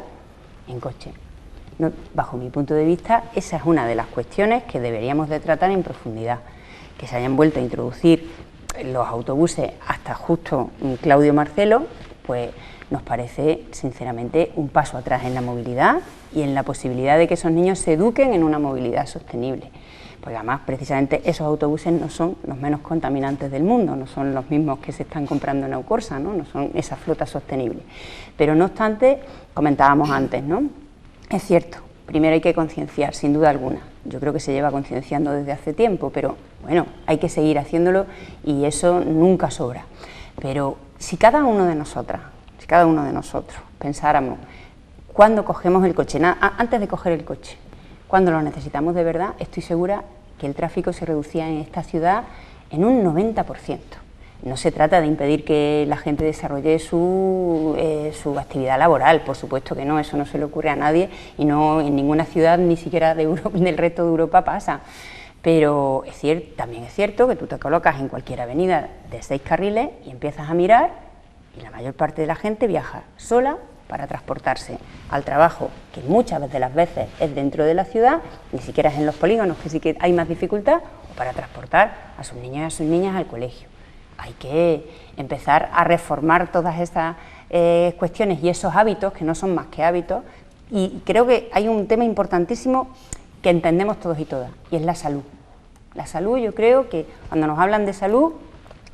en coche. No, bajo mi punto de vista, esa es una de las cuestiones que deberíamos de tratar en profundidad. Que se hayan vuelto a introducir los autobuses hasta justo Claudio Marcelo, pues nos parece sinceramente un paso atrás en la movilidad y en la posibilidad de que esos niños se eduquen en una movilidad sostenible. Porque además precisamente esos autobuses no son los menos contaminantes del mundo, no son los mismos que se están comprando en Aucorsa, no son esa flota sostenible. Pero no obstante, comentábamos antes, ¿no? Es cierto, primero hay que concienciar, sin duda alguna. Yo creo que se lleva concienciando desde hace tiempo, pero bueno, hay que seguir haciéndolo y eso nunca sobra. Pero si cada uno de nosotras, si cada uno de nosotros pensáramos cuando cogemos el coche, antes de coger el coche. Cuando lo necesitamos de verdad, estoy segura que el tráfico se reducía en esta ciudad en un 90%. No se trata de impedir que la gente desarrolle su actividad laboral, por supuesto que no, eso no se le ocurre a nadie y no en ninguna ciudad, ni siquiera de Europa, del resto de Europa pasa. Pero también es cierto que tú te colocas en cualquier avenida de 6 carriles y empiezas a mirar y la mayor parte de la gente viaja sola para transportarse al trabajo, que muchas de las veces es dentro de la ciudad, ni siquiera es en los polígonos, que sí que hay más dificultad, o para transportar a sus niños y a sus niñas al colegio. Hay que empezar a reformar todas estas cuestiones y esos hábitos, que no son más que hábitos, y creo que hay un tema importantísimo que entendemos todos y todas, y es la salud. La salud, yo creo que cuando nos hablan de salud,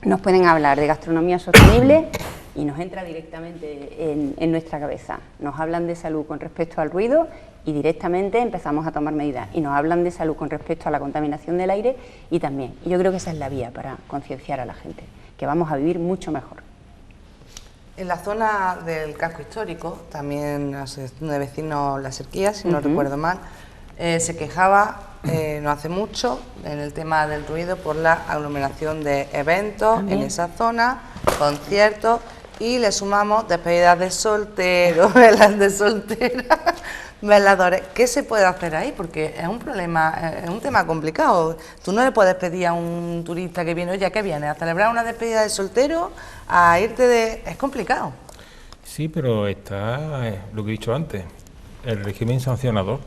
nos pueden hablar de gastronomía sostenible y nos entra directamente en nuestra cabeza. Nos hablan de salud con respecto al ruido y directamente empezamos a tomar medidas. Y nos hablan de salud con respecto a la contaminación del aire y también. Y yo creo que esa es la vía para concienciar a la gente, que vamos a vivir mucho mejor. En la zona del casco histórico, también la asociación de vecinos La Cerquía, si no recuerdo mal, se quejaba no hace mucho en el tema del ruido por la aglomeración de eventos en esa zona, conciertos, y le sumamos despedidas de solteros, velas de solteras, veladores. ¿Qué se puede hacer ahí? Porque es un problema, es un tema complicado. Tú no le puedes pedir a un turista que viene, oye, ¿qué viene? ¿A celebrar una despedida de soltero? ¿A irte de...? Es complicado. Sí, pero está lo que he dicho antes, el régimen sancionador.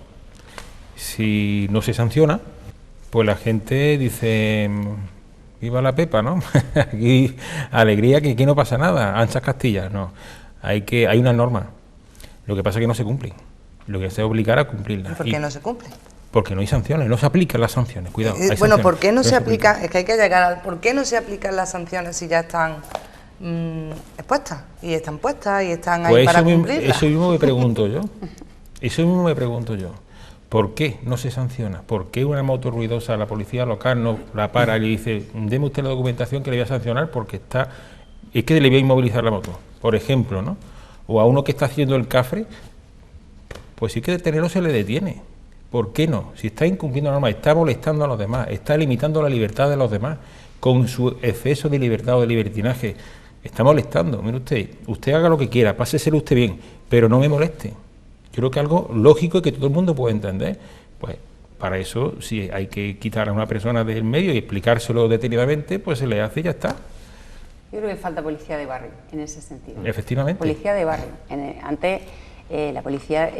Si no se sanciona, pues la gente dice, viva la Pepa, ¿no? Aquí alegría, que aquí no pasa nada, anchas Castillas, no. Hay una norma, lo que pasa es que no se cumplen, lo que se obligar a cumplirlas. ¿Y por qué no se cumple? Porque no hay sanciones, no se aplican las sanciones, cuidado. Bueno, sanciones. ¿Por qué no se aplican? Es que hay que llegar al... ¿Por qué no se aplican las sanciones si ya están expuestas? Y están puestas y están ahí pues para cumplirlas. Eso mismo me pregunto yo. Eso mismo me pregunto yo. ¿Por qué no se sanciona? ¿Por qué una moto ruidosa la policía local no la para y le dice, deme usted la documentación que le voy a sancionar porque es que le voy a inmovilizar la moto, por ejemplo, ¿no? O a uno que está haciendo el cafre, pues sí que detenerlo se le detiene. ¿Por qué no? Si está incumpliendo la norma, está molestando a los demás, está limitando la libertad de los demás, con su exceso de libertad o de libertinaje, está molestando. Mire usted haga lo que quiera, páseselo usted bien, pero no me moleste. Yo creo que algo lógico y que todo el mundo puede entender. Pues para eso, si hay que quitar a una persona del medio y explicárselo detenidamente, pues se le hace y ya está. Yo creo que falta policía de barrio en ese sentido. Efectivamente. Policía de barrio. Antes la policía,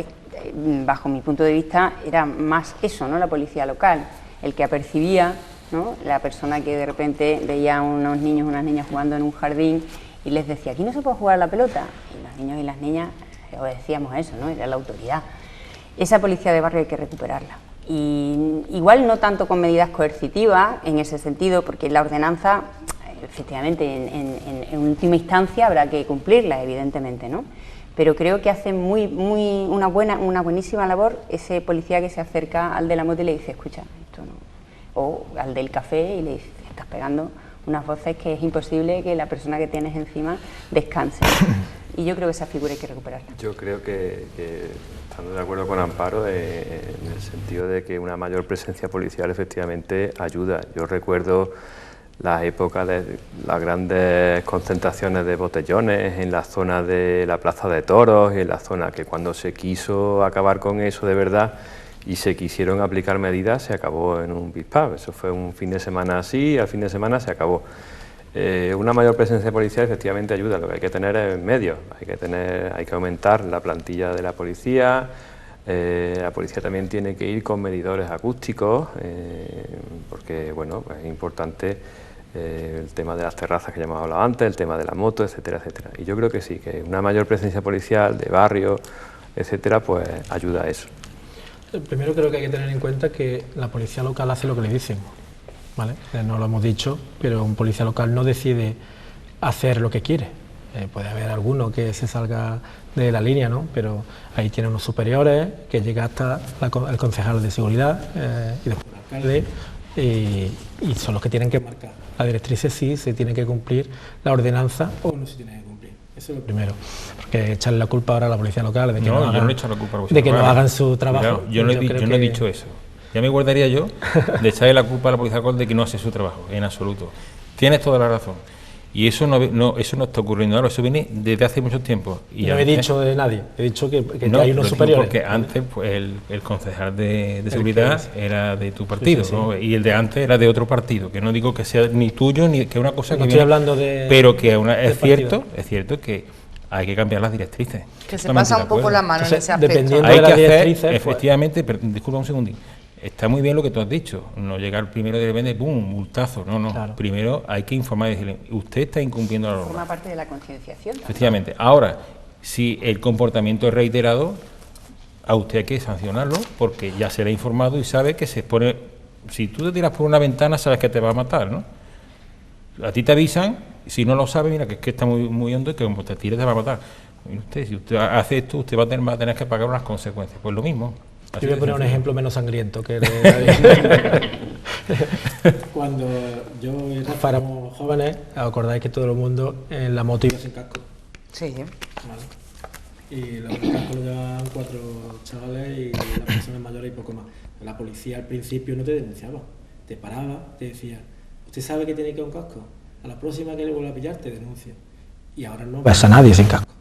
bajo mi punto de vista, era más eso, ¿no? La policía local, el que apercibía, ¿no? La persona que de repente veía a unos niños, unas niñas jugando en un jardín y les decía, aquí no se puede jugar a la pelota. Y los niños y las niñas obedecíamos a eso, ¿no? Era la autoridad. Esa policía de barrio hay que recuperarla. Y igual no tanto con medidas coercitivas en ese sentido, porque la ordenanza, efectivamente, en última instancia habrá que cumplirla, evidentemente, ¿no? Pero creo que hace una buenísima labor ese policía que se acerca al de la moto y le dice, escucha, esto no. O al del café y le dice, estás pegando unas voces que es imposible que la persona que tienes encima descanse. Y yo creo que esa figura hay que recuperarla. Yo creo que estando de acuerdo con Amparo, en el sentido de que una mayor presencia policial efectivamente ayuda. Yo recuerdo las épocas de las grandes concentraciones de botellones en la zona de la Plaza de Toros y en la zona que cuando se quiso acabar con eso de verdad y se quisieron aplicar medidas, se acabó en un pispás. Eso fue un fin de semana así y al fin de semana se acabó. Una mayor presencia policial efectivamente ayuda, lo que hay que tener es medios, hay que aumentar la plantilla de la policía también tiene que ir con medidores acústicos, porque bueno, es importante el tema de las terrazas que ya hemos hablado antes, el tema de la moto, etcétera, etcétera. Y yo creo que sí, que una mayor presencia policial de barrio, etcétera, pues ayuda a eso. Primero creo que hay que tener en cuenta que la policía local hace lo que le dicen. ¿Vale? No lo hemos dicho, pero un policía local no decide hacer lo que quiere. Puede haber alguno que se salga de la línea, ¿no? Pero ahí tiene unos superiores que llega hasta el concejal de seguridad y después el alcalde y son los que tienen que marcar las directrices si se tiene que cumplir la ordenanza o no se tiene que cumplir. Eso es lo primero, porque echarle la culpa ahora a la policía local de que no, no hagan, yo no he echado la culpa a la de que policía no local. hagan su trabajo. Yo no he dicho eso. Ya me guardaría yo de echarle la culpa a la policía local de que no hace su trabajo, en absoluto. Tienes toda la razón. Y eso no está ocurriendo ahora, eso viene desde hace mucho tiempo. Y no antes, he dicho de nadie, he dicho que no, hay unos lo digo superiores. porque antes pues, el concejal de seguridad era de tu partido, sí. ¿no? Y el de antes era de otro partido, que no digo que sea ni tuyo ni que una cosa No que estoy hablando de... pero que es partido. cierto que hay que cambiar las directrices. Que se pasa un poco la mano en ese aspecto. Dependiendo Hay de que las hacer, directrices, efectivamente, pero, disculpa un segundín. Está muy bien lo que tú has dicho, no llegar primero de repente, ¡pum!, multazo, no. Claro. Primero hay que informar y decirle, usted está incumpliendo la norma. Forma parte de la concienciación. Efectivamente. Ahora, si el comportamiento es reiterado, a usted hay que sancionarlo porque ya se le ha informado y sabe que se expone... Si tú te tiras por una ventana, sabes que te va a matar, ¿no? A ti te avisan, si no lo sabes, mira, que es que está muy hondo y que como te tires te va a matar. Mire usted, si usted hace esto, usted va a tener que pagar unas consecuencias. Pues lo mismo. Yo voy a poner un ejemplo menos sangriento que el de Cuando yo y Rafa éramos jóvenes, acordáis que todo el mundo en la moto iba sin casco. Sí. Vale. Y los cascos lo llevaban 4 chavales y las personas mayores y poco más. La policía al principio no te denunciaba, te paraba, te decía, ¿usted sabe que tiene que ir un casco? A la próxima que le vuelva a pillar te denuncia. Y ahora no ves a nadie sin casco.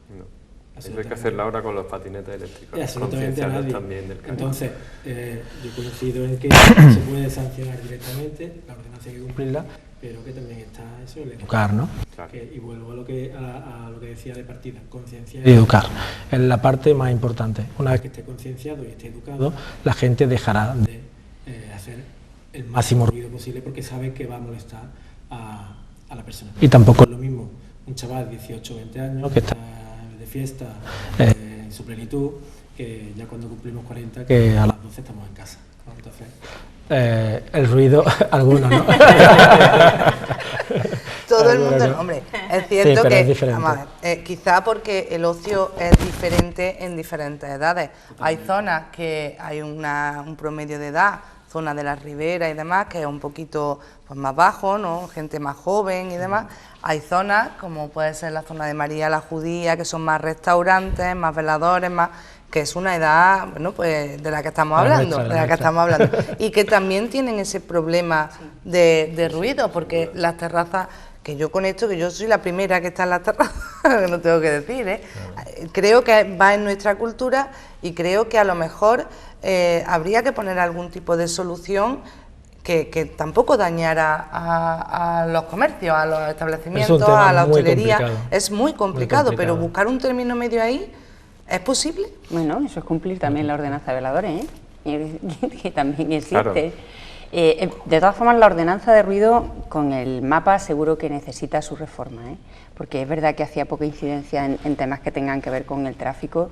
Eso hay que hacerlo ahora con los patinetes eléctricos. Absolutamente a nadie. También del Entonces, yo coincido en que se puede sancionar directamente, la ordenanza hay que cumplirla, pero que también está eso, el educar, ¿no? Claro. Y vuelvo a lo que decía de partida, concienciar y educar. Es la parte más importante. Una vez que esté concienciado y esté educado, la gente dejará de hacer el máximo ruido posible porque sabe que va a molestar a la persona. Y tampoco es lo mismo un chaval de 18 o 20 años que está de fiesta en su plenitud, que ya cuando cumplimos 40, que a las 12 estamos en casa, ¿no? Entonces, el ruido, algunos, ¿no? Todo el mundo, ¿no? Hombre, es cierto sí, que, vamos a ver, quizá porque el ocio es diferente en diferentes edades. Hay zonas que hay un promedio de edad, zona de la ribera y demás, que es un poquito pues, más bajo, ¿no? Gente más joven y demás. Hay zonas, como puede ser la zona de María la Judía, que son más restaurantes, más veladores, más... que es una edad, bueno, pues de la que estamos hablando, y que también tienen ese problema de ruido, porque las terrazas, que yo con esto, que yo soy la primera que está en las terrazas, no tengo que decir, creo que va en nuestra cultura y creo que a lo mejor habría que poner algún tipo de solución que tampoco dañara a los comercios, a los establecimientos, a la hostelería. Es muy complicado, pero buscar un término medio ahí, ¿es posible? Bueno, eso es cumplir también la ordenanza de veladores, que también existe. Claro. De todas formas, la ordenanza de ruido con el mapa seguro que necesita su reforma, porque es verdad que hacía poca incidencia en temas que tengan que ver con el tráfico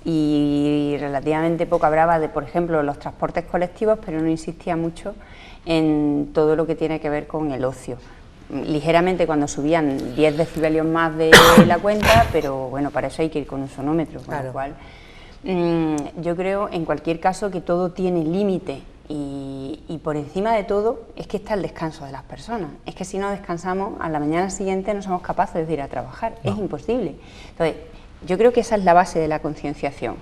y relativamente poco hablaba de, por ejemplo, los transportes colectivos, pero no insistía mucho en todo lo que tiene que ver con el ocio. Ligeramente cuando subían 10 decibelios más de la cuenta, pero bueno, para eso hay que ir con un sonómetro, con lo cual yo creo en cualquier caso que todo tiene límite y por encima de todo es que está el descanso de las personas. Es que si no descansamos, a la mañana siguiente no somos capaces de ir a trabajar, es imposible. Entonces, yo creo que esa es la base de la concienciación.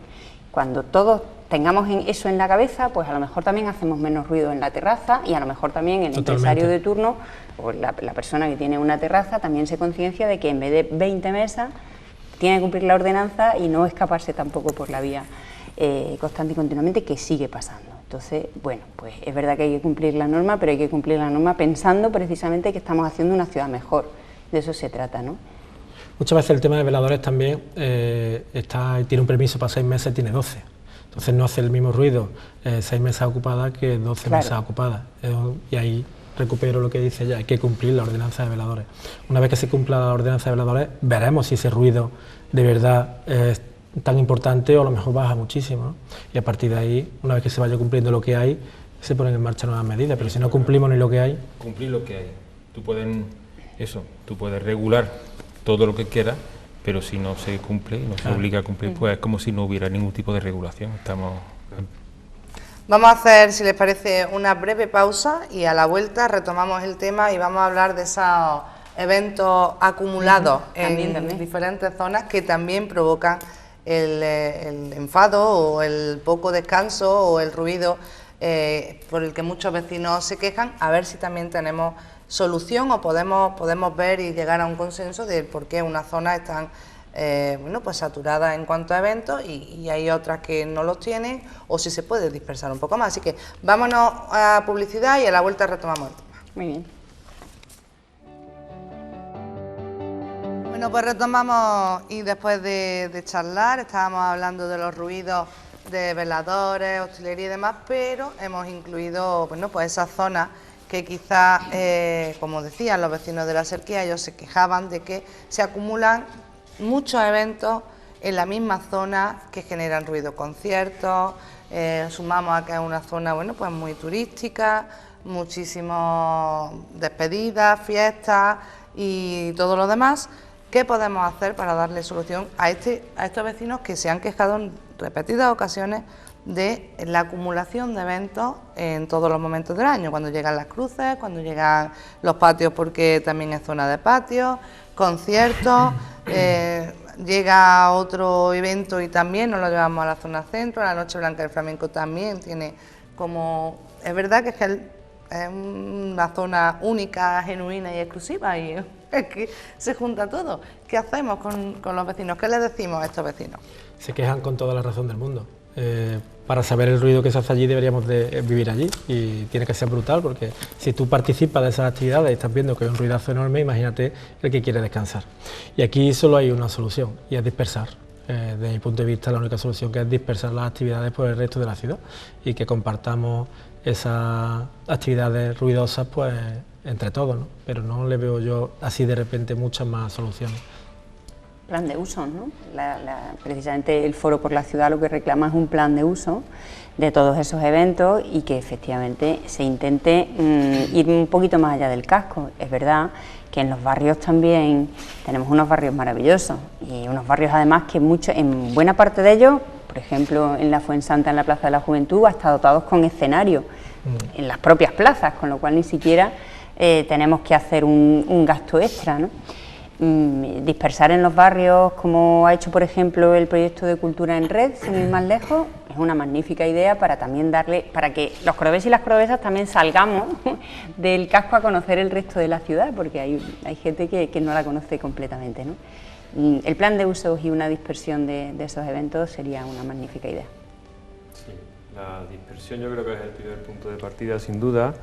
Cuando todos tengamos eso en la cabeza, pues a lo mejor también hacemos menos ruido en la terraza y a lo mejor también el empresario de turno o la persona que tiene una terraza también se conciencia de que en vez de 20 mesas tiene que cumplir la ordenanza y no escaparse tampoco por la vía constante y continuamente, que sigue pasando. Entonces, bueno, pues es verdad que hay que cumplir la norma, pero hay que cumplir la norma pensando precisamente que estamos haciendo una ciudad mejor. De eso se trata, ¿no? Muchas veces el tema de veladores también tiene un permiso para 6 meses, tiene 12. Entonces no hace el mismo ruido 6 mesas ocupadas que 12 mesas ocupadas. Y ahí recupero lo que dice ya, hay que cumplir la ordenanza de veladores. Una vez que se cumpla la ordenanza de veladores, veremos si ese ruido de verdad es tan importante o a lo mejor baja muchísimo, ¿no? Y a partir de ahí, una vez que se vaya cumpliendo lo que hay, se ponen en marcha nuevas medidas, pero si no cumplimos ni lo que hay... Cumplir lo que hay. Tú puedes regular todo lo que quieras, pero si no se cumple y no se obliga a cumplir, pues es como si no hubiera ningún tipo de regulación. Vamos a hacer, si les parece, una breve pausa y a la vuelta retomamos el tema y vamos a hablar de esos eventos acumulados También. en diferentes zonas que también provocan el enfado o el poco descanso o el ruido por el que muchos vecinos se quejan, a ver si también tenemos solución o podemos ver y llegar a un consenso de por qué una zona es tan pues saturada en cuanto a eventos y hay otras que no los tienen, o si se puede dispersar un poco más. Así que vámonos a publicidad y a la vuelta retomamos el tema. Muy bien. Bueno, pues retomamos y después de charlar, estábamos hablando de los ruidos de veladores, hostelería y demás, pero hemos incluido, bueno, pues esas zonas que quizás, como decían los vecinos de la Serquía, ellos se quejaban de que se acumulan muchos eventos en la misma zona que generan ruido, conciertos, sumamos a que es una zona, bueno, pues muy turística, muchísimas despedidas, fiestas y todo lo demás. ¿Qué podemos hacer para darle solución a estos vecinos que se han quejado en repetidas ocasiones de la acumulación de eventos en todos los momentos del año? Cuando llegan las cruces, cuando llegan los patios, porque también es zona de patios, conciertos, llega otro evento y también nos lo llevamos a la zona centro, la Noche Blanca del Flamenco también tiene como... Es verdad que es una zona única, genuina y exclusiva y es que se junta todo. ¿Qué hacemos con los vecinos? ¿Qué les decimos a estos vecinos? Se quejan con toda la razón del mundo. Para saber el ruido que se hace allí deberíamos de vivir allí y tiene que ser brutal, porque si tú participas de esas actividades y estás viendo que hay un ruidazo enorme, imagínate el que quiere descansar. Y aquí solo hay una solución y es dispersar. Desde mi punto de vista, la única solución que es dispersar las actividades por el resto de la ciudad y que compartamos esas actividades ruidosas pues entre todos, ¿no? Pero no le veo yo así de repente muchas más soluciones. Plan de uso, ¿no? Precisamente el Foro por la Ciudad lo que reclama es un plan de uso de todos esos eventos y que efectivamente se intente ir un poquito más allá del casco. Es verdad que en los barrios también tenemos unos barrios maravillosos y unos barrios además que en buena parte de ellos, por ejemplo en la Fuensanta, en la Plaza de la Juventud, hasta dotados con escenarios en las propias plazas, con lo cual ni siquiera tenemos que hacer un gasto extra, ¿no? Dispersar en los barrios, como ha hecho por ejemplo el proyecto de Cultura en Red, sin ir más lejos, es una magnífica idea para también para que los cordobeses y las cordobesas también salgamos del casco a conocer el resto de la ciudad, porque hay gente que no la conoce completamente, ¿no? El plan de usos y una dispersión de esos eventos sería una magnífica idea. Sí, la dispersión yo creo que es el primer punto de partida, sin duda.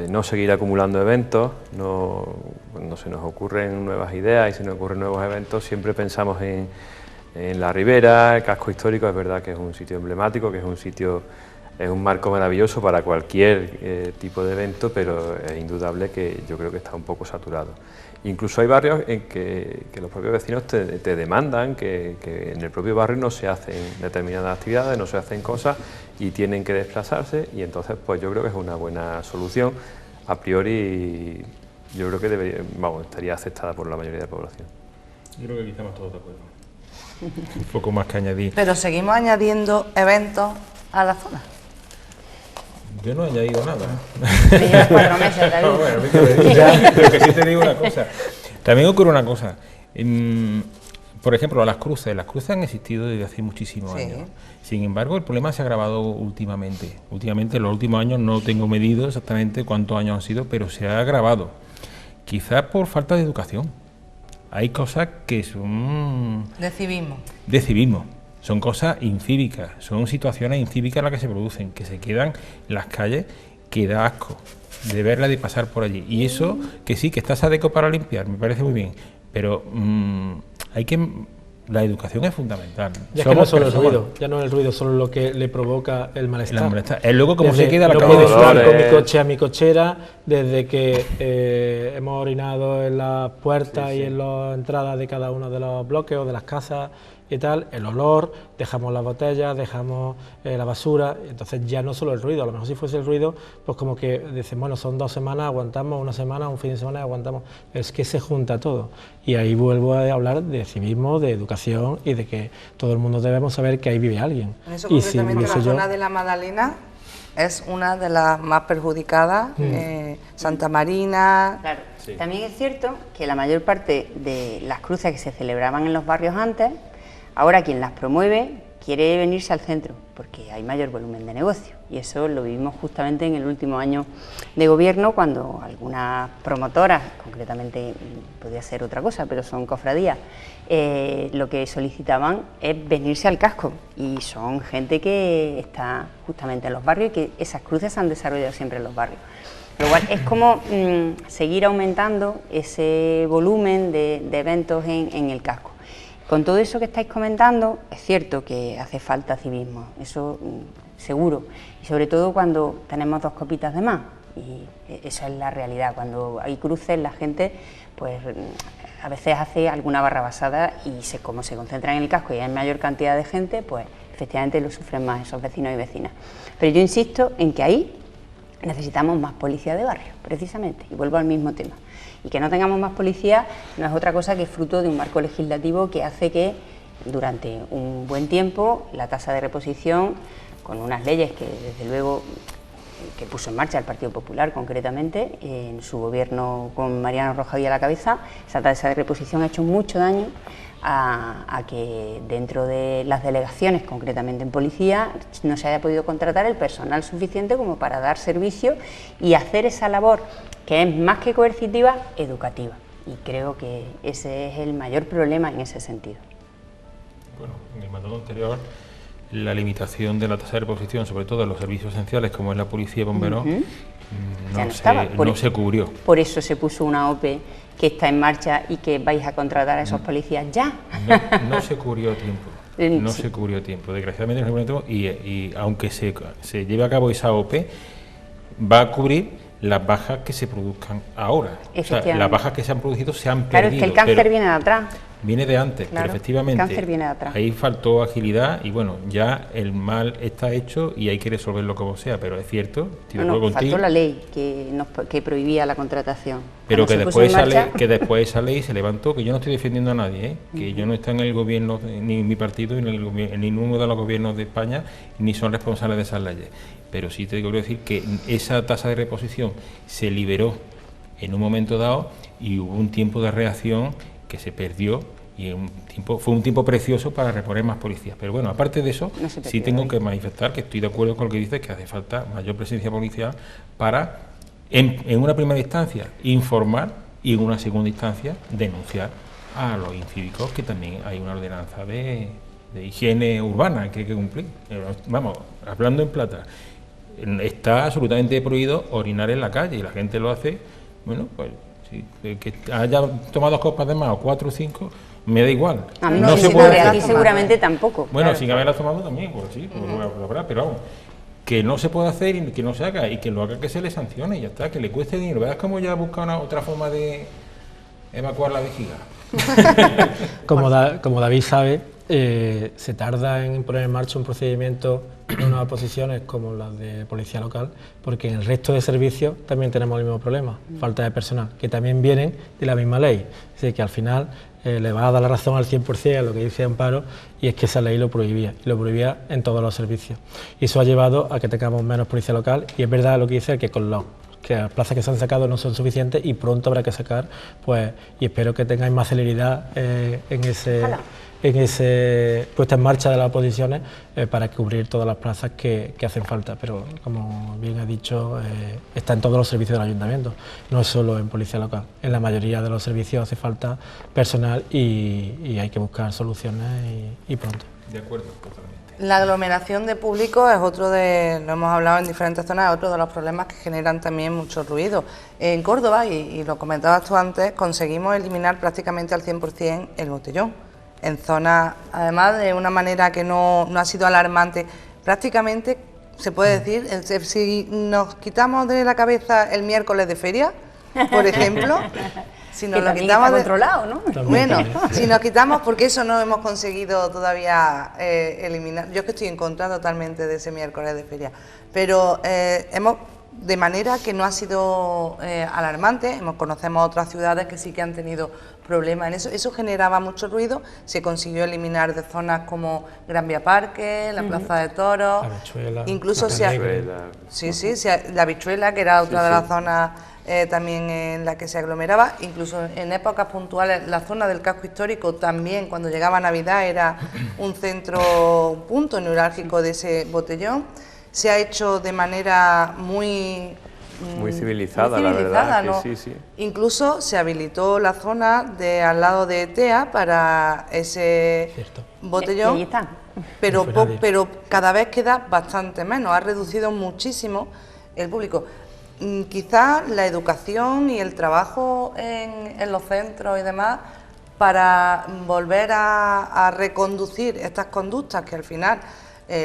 No seguir acumulando eventos, cuando se nos ocurren nuevas ideas y se nos ocurren nuevos eventos, siempre pensamos en la Ribera, el casco histórico. Es verdad que es un sitio emblemático, que es un marco maravilloso para cualquier tipo de evento, pero es indudable que yo creo que está un poco saturado. Incluso hay barrios en que los propios vecinos te demandan que en el propio barrio no se hacen determinadas actividades, no se hacen cosas y tienen que desplazarse, y entonces pues yo creo que es una buena solución. A priori yo creo que estaría aceptada por la mayoría de la población. Yo creo que aquí estamos todos de acuerdo. Un poco más que añadir. Pero seguimos añadiendo eventos a la zona. Yo no he añadido nada. Llevas 4 meses, David. No, bueno, pero que sí te digo una cosa. También ocurre una cosa. Por ejemplo, las cruces han existido desde hace muchísimos años. Sin embargo, el problema se ha agravado últimamente. Últimamente, en los últimos años, no tengo medido exactamente cuántos años han sido, pero se ha agravado. Quizás por falta de educación. Hay cosas que son... De civismo. Son cosas incívicas, son situaciones incívicas las que se producen, que se quedan en las calles, que da asco de verla, de pasar por allí. Y eso, que sí, que está Sadeco para limpiar, me parece muy bien, pero la educación es fundamental. Ya que no solo el ruido, ya no es el ruido solo lo que le provoca el malestar. Es luego cómo se queda la calle. No puedo estar con mi coche a mi cochera desde que hemos orinado en las puertas y en las entradas de cada uno de los bloques o de las casas y tal, el olor, dejamos las botellas, dejamos la basura, entonces ya no solo el ruido, a lo mejor si fuese el ruido, pues como que dicen, bueno, son 2 semanas, aguantamos, 1 semana, un fin de semana, aguantamos, es que se junta todo, y ahí vuelvo a hablar de civismo, de educación y de que todo el mundo debemos saber que ahí vive alguien. En eso y concretamente la zona de la Magdalena es una de las más perjudicadas, Santa Marina. Claro. Sí. También es cierto que la mayor parte de las cruces que se celebraban en los barrios antes, ahora quien las promueve quiere venirse al centro, porque hay mayor volumen de negocio, y eso lo vivimos justamente en el último año de gobierno, cuando algunas promotoras, concretamente podría ser otra cosa, pero son cofradías, lo que solicitaban es venirse al casco, y son gente que está justamente en los barrios y que esas cruces se han desarrollado siempre en los barrios. Lo cual es como seguir aumentando ese volumen de eventos en el casco. Con todo eso que estáis comentando, es cierto que hace falta civismo, eso seguro, y sobre todo cuando tenemos 2 copitas de más, y esa es la realidad. Cuando hay cruces, la gente pues a veces hace alguna barrabasada, y como se concentran en el casco y hay mayor cantidad de gente, pues efectivamente lo sufren más esos vecinos y vecinas. Pero yo insisto en que ahí necesitamos más policía de barrio, precisamente, y vuelvo al mismo tema. Y que no tengamos más policía no es otra cosa que fruto de un marco legislativo que hace que durante un buen tiempo la tasa de reposición, con unas leyes que desde luego que puso en marcha el Partido Popular concretamente, en su gobierno con Mariano Rajoy a la cabeza, esa tasa de reposición ha hecho mucho daño a que dentro de las delegaciones, concretamente en policía, no se haya podido contratar el personal suficiente como para dar servicio y hacer esa labor, que es más que coercitiva, educativa. Y creo que ese es el mayor problema en ese sentido. Bueno, en el mandato anterior, la limitación de la tasa de reposición, sobre todo en los servicios esenciales como es la policía y bomberos, no se cubrió. Por eso se puso una OPE que está en marcha y que vais a contratar a esos policías ya. No se cubrió a tiempo, no se cubrió a tiempo, desgraciadamente no se cubrió a tiempo, y aunque se lleve a cabo esa OPE, va a cubrir las bajas que se produzcan ahora. O sea, las bajas que se han producido se han perdido. Claro, es que el cáncer viene de atrás. Viene de antes, claro, pero efectivamente el cáncer viene de atrás. Ahí faltó agilidad y bueno, ya el mal está hecho y hay que resolverlo como sea, pero es cierto, faltó la ley que prohibía la contratación. Pero que después esa ley se levantó, que yo no estoy defendiendo a nadie, que yo no estoy en el gobierno, ni en mi partido, ni en ninguno de los gobiernos de España, ni son responsables de esas leyes. Pero sí te quiero decir que esa tasa de reposición se liberó en un momento dado y hubo un tiempo de reacción que se perdió y fue un tiempo precioso para reponer más policías. Pero bueno, aparte de eso, sí tengo que manifestar que estoy de acuerdo con lo que dices, que hace falta mayor presencia policial para, en una primera instancia, informar y en una segunda instancia, denunciar a los incívicos, que también hay una ordenanza de higiene urbana que hay que cumplir. Vamos, hablando en plata, está absolutamente prohibido orinar en la calle y la gente lo hace, bueno, pues sí, que haya tomado 2 copas de más o 4 o 5, me da igual. A mí no se puede hacer. Aquí seguramente tampoco. Bueno, claro, sin haberla tomado también, pues sí, pero vamos, que no se puede hacer y que no se haga, y que lo haga que se le sancione y ya está, que le cueste dinero. ¿Verás cómo ya busca otra forma de evacuar la vejiga? Como David sabe, se tarda en poner en marcha un procedimiento en unas oposiciones como las de policía local, porque en el resto de servicios también tenemos el mismo problema, falta de personal, que también vienen de la misma ley. Es decir, que al final le va a dar la razón al 100% a lo que dice Amparo, y es que esa ley lo prohibía en todos los servicios. Y eso ha llevado a que tengamos menos policía local, y es verdad lo que dice, que con que las plazas que se han sacado no son suficientes y pronto habrá que sacar, pues, y espero que tengáis más celeridad en ese puesta en marcha de las oposiciones para cubrir todas las plazas que hacen falta, pero como bien ha dicho, está en todos los servicios del ayuntamiento, no es solo en policía local, en la mayoría de los servicios hace falta personal y hay que buscar soluciones y pronto. De acuerdo, totalmente. La aglomeración de público es otro lo hemos hablado en diferentes zonas, es otro de los problemas que generan también mucho ruido. En Córdoba, y lo comentabas tú antes, conseguimos eliminar prácticamente al 100% el botellón. En zonas, además de una manera que no ha sido alarmante, prácticamente se puede decir, si nos quitamos de la cabeza el miércoles de feria, por ejemplo, si nos lo quitamos controlado, ¿no? Bueno, si nos quitamos, porque eso no hemos conseguido todavía eliminar. Yo es que estoy en contra totalmente de ese miércoles de feria, pero de manera que no ha sido alarmante. Conocemos otras ciudades que sí que han tenido problema en eso. Eso generaba mucho ruido, se consiguió eliminar de zonas como Gran Vía Parque, la Plaza de Toros, incluso la Habichuela, que era otra de las zonas también en la que se aglomeraba, incluso en épocas puntuales. La zona del casco histórico también, cuando llegaba Navidad, era un punto neurálgico de ese botellón. Se ha hecho de manera muy civilizada, la verdad, ¿no? que sí. Incluso se habilitó la zona de al lado de ETEA para ese botellón, y ahí está. pero cada vez queda bastante menos, ha reducido muchísimo el público. Quizás la educación y el trabajo en los centros y demás para volver a reconducir estas conductas que al final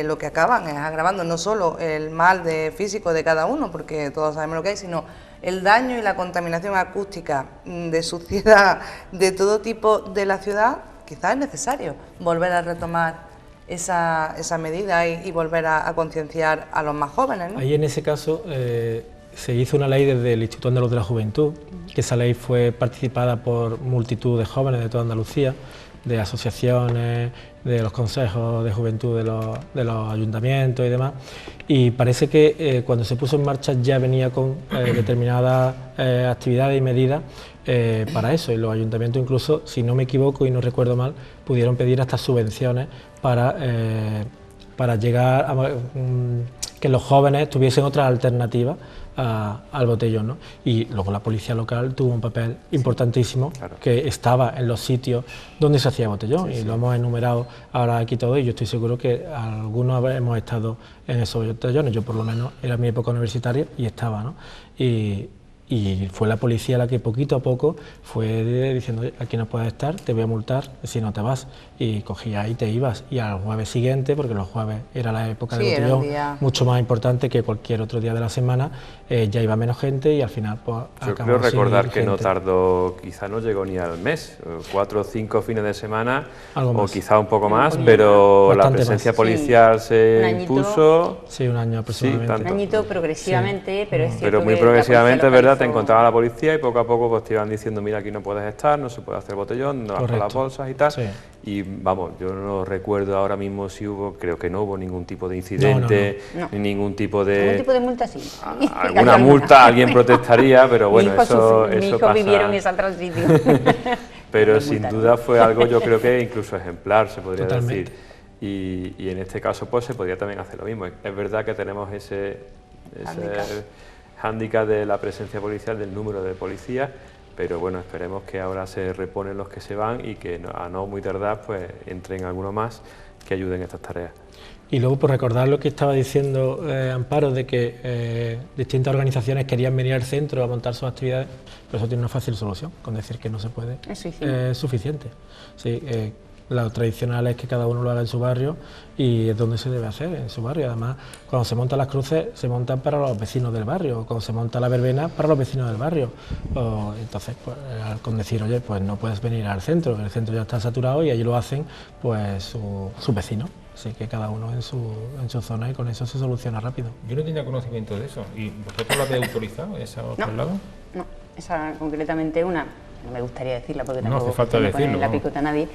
lo que acaban es agravando no solo el mal físico de cada uno, porque todos sabemos lo que hay, sino el daño y la contaminación acústica de suciedad de todo tipo de la ciudad. Quizás es necesario volver a retomar esa medida y volver a concienciar a los más jóvenes, ¿no? Ahí en ese caso se hizo una ley desde el Instituto Andaluz de la Juventud, que esa ley fue participada por multitud de jóvenes de toda Andalucía, de asociaciones, de los consejos de juventud de los ayuntamientos y demás, y parece que cuando se puso en marcha ya venía con determinadas actividades y medidas para eso, y los ayuntamientos incluso, si no me equivoco y no recuerdo mal, pudieron pedir hasta subvenciones para llegar a que los jóvenes tuviesen otras alternativas al botellón, ¿no? Y luego la policía local tuvo un papel importantísimo, que estaba en los sitios donde se hacía botellón, y lo hemos enumerado ahora aquí todo, y yo estoy seguro que algunos hemos estado en esos botellones. Yo por lo menos era mi época universitaria y estaba, ¿no? Y fue la policía la que poquito a poco fue diciendo: aquí no puedes estar, te voy a multar si no te vas, y cogías y te ibas, y al jueves siguiente, porque los jueves era la época del botellón mucho más importante que cualquier otro día de la semana, ya iba menos gente y al final pues yo creo recordar que no tardó, quizá no llegó ni al mes, 4 o 5 fines de semana, o quizá un poco más, pero la presencia policial se impuso. Sí, un año aproximadamente. Un añito progresivamente, pero es cierto, pero muy progresivamente, es verdad, te encontraba la policía y poco a poco pues te iban diciendo: mira, aquí no puedes estar, no se puede hacer botellón, no vas con las bolsas y tal. Y vamos, yo no recuerdo ahora mismo si hubo, creo que no hubo ningún tipo de incidente, ni ningún tipo de... Algún tipo de multa sí. Alguna multa, alguien protestaría, pero bueno, eso mi hijo pasa. vivieron esa transición. Pero sin duda fue algo, yo creo que incluso ejemplar, se podría decir. Y en este caso pues se podría también hacer lo mismo. Es verdad que tenemos ese hándicap de la presencia policial, del número de policías, pero bueno, esperemos que ahora se reponen los que se van y que a no muy tardar pues entren algunos más que ayuden en estas tareas. Y luego, por recordar lo que estaba diciendo Amparo, de que distintas organizaciones querían venir al centro a montar sus actividades, pero eso tiene una fácil solución, con decir que no se puede, es suficiente. Sí, lo tradicional es que cada uno lo haga en su barrio, y es donde se debe hacer, en su barrio. Además, cuando se montan las cruces, se montan para los vecinos del barrio, cuando se monta la verbena, para los vecinos del barrio. Entonces, pues, con decir: oye, pues no puedes venir al centro, el centro ya está saturado, y allí lo hacen pues sus vecinos. Así que cada uno en su zona, y con eso se soluciona rápido. Yo no tenía conocimiento de eso. ¿Y vosotros lo habéis autorizado, esa traslado? No, esa concretamente no me gustaría decirla porque no tampoco hace falta decirlo, la picota a nadie.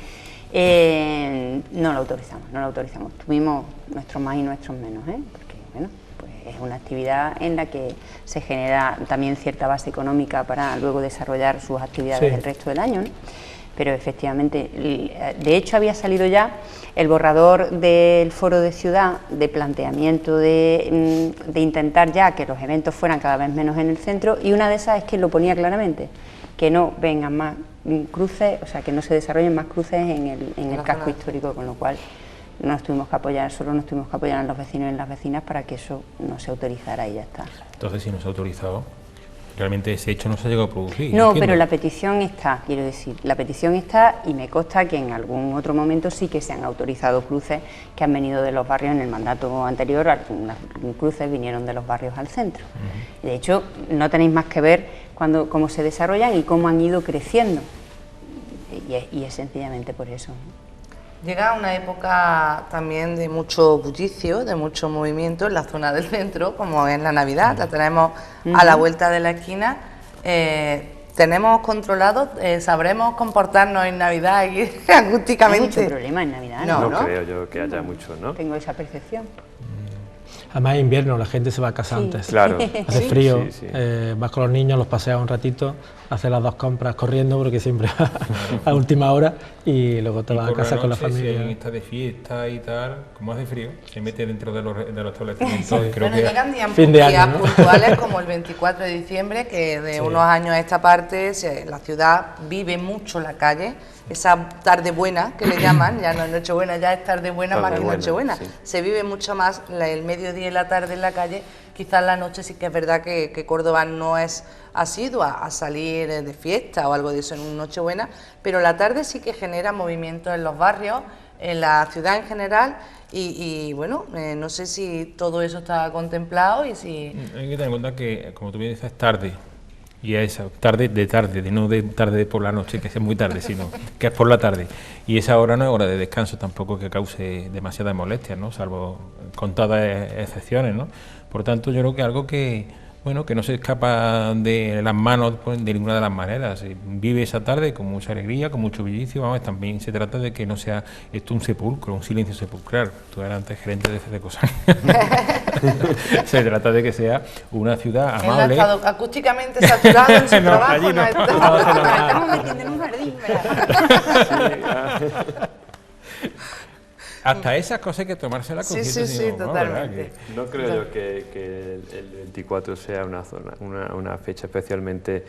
No lo autorizamos. Tuvimos nuestros más y nuestros menos, porque bueno, pues es una actividad en la que se genera también cierta base económica para luego desarrollar sus actividades el resto del año, ¿no? Pero efectivamente, de hecho había salido ya el borrador del foro de ciudad de planteamiento de intentar ya que los eventos fueran cada vez menos en el centro, y una de esas es que lo ponía claramente: que no vengan más cruces, o sea, que no se desarrollen más cruces en el casco histórico, con lo cual solo nos tuvimos que apoyar en los vecinos y en las vecinas para que eso no se autorizara, y ya está. Entonces, si no se ha autorizado, realmente ese hecho no se ha llegado a producir. No, pero la petición está, quiero decir, la petición está, y me consta que en algún otro momento sí que se han autorizado cruces que han venido de los barrios en el mandato anterior. Algunas cruces vinieron de los barrios al centro. De hecho, no tenéis más que ver cómo se desarrollan y cómo han ido creciendo, y es sencillamente por eso. Llega una época también de mucho bullicio, de mucho movimiento en la zona del centro, como es la Navidad, la tenemos a la vuelta de la esquina. tenemos controlado, sabremos comportarnos en Navidad y acústicamente. ¿Hay mucho problema en Navidad? No creo yo que haya mucho, ¿no? Tengo esa percepción. Además es invierno, la gente se va a casa antes. Claro. Hace frío, Sí. vas con los niños, los paseas un ratito, haces las 2 compras corriendo porque siempre a última hora y luego te vas a casa con la familia. Si está de fiesta y tal, como hace frío, se mete dentro de los establecimientos. Creo que llegan días ¿no? puntuales como el 24 de diciembre, que de unos años a esta parte la ciudad vive mucho la calle. Esa tarde buena que le llaman, ya no es Nochebuena, ya es tarde buena más que Nochebuena. Sí. Se vive mucho más el mediodía y la tarde en la calle. Quizás la noche sí que es verdad que Córdoba no es asidua a salir de fiesta o algo de eso en una Nochebuena, pero la tarde sí que genera movimiento en los barrios, en la ciudad en general. Y bueno, no sé si todo eso está contemplado y si... Hay que tener en cuenta que, como tú bien dices, es tarde. Y es tarde, no de tarde por la noche, que es muy tarde, sino que es por la tarde. Y esa hora no es hora de descanso tampoco que cause demasiadas molestias, ¿no? Salvo contadas excepciones, ¿no? Por tanto, yo creo que algo que, bueno, que no se escapa de las manos pues, de ninguna de las maneras. Vive esa tarde con mucha alegría, con mucho bullicio. Vamos, también se trata de que no sea esto un sepulcro, un silencio sepulcral. Tú eras antes gerente de cosas. Se trata de que sea una ciudad amable. Él no ha estado acústicamente saturado en su trabajo. Allí no. Estamos metiendo en un jardín, ¿verdad? Hasta esas cosas hay que tomárselas con cierto sí, totalmente. No creo yo que el 24 sea una fecha especialmente,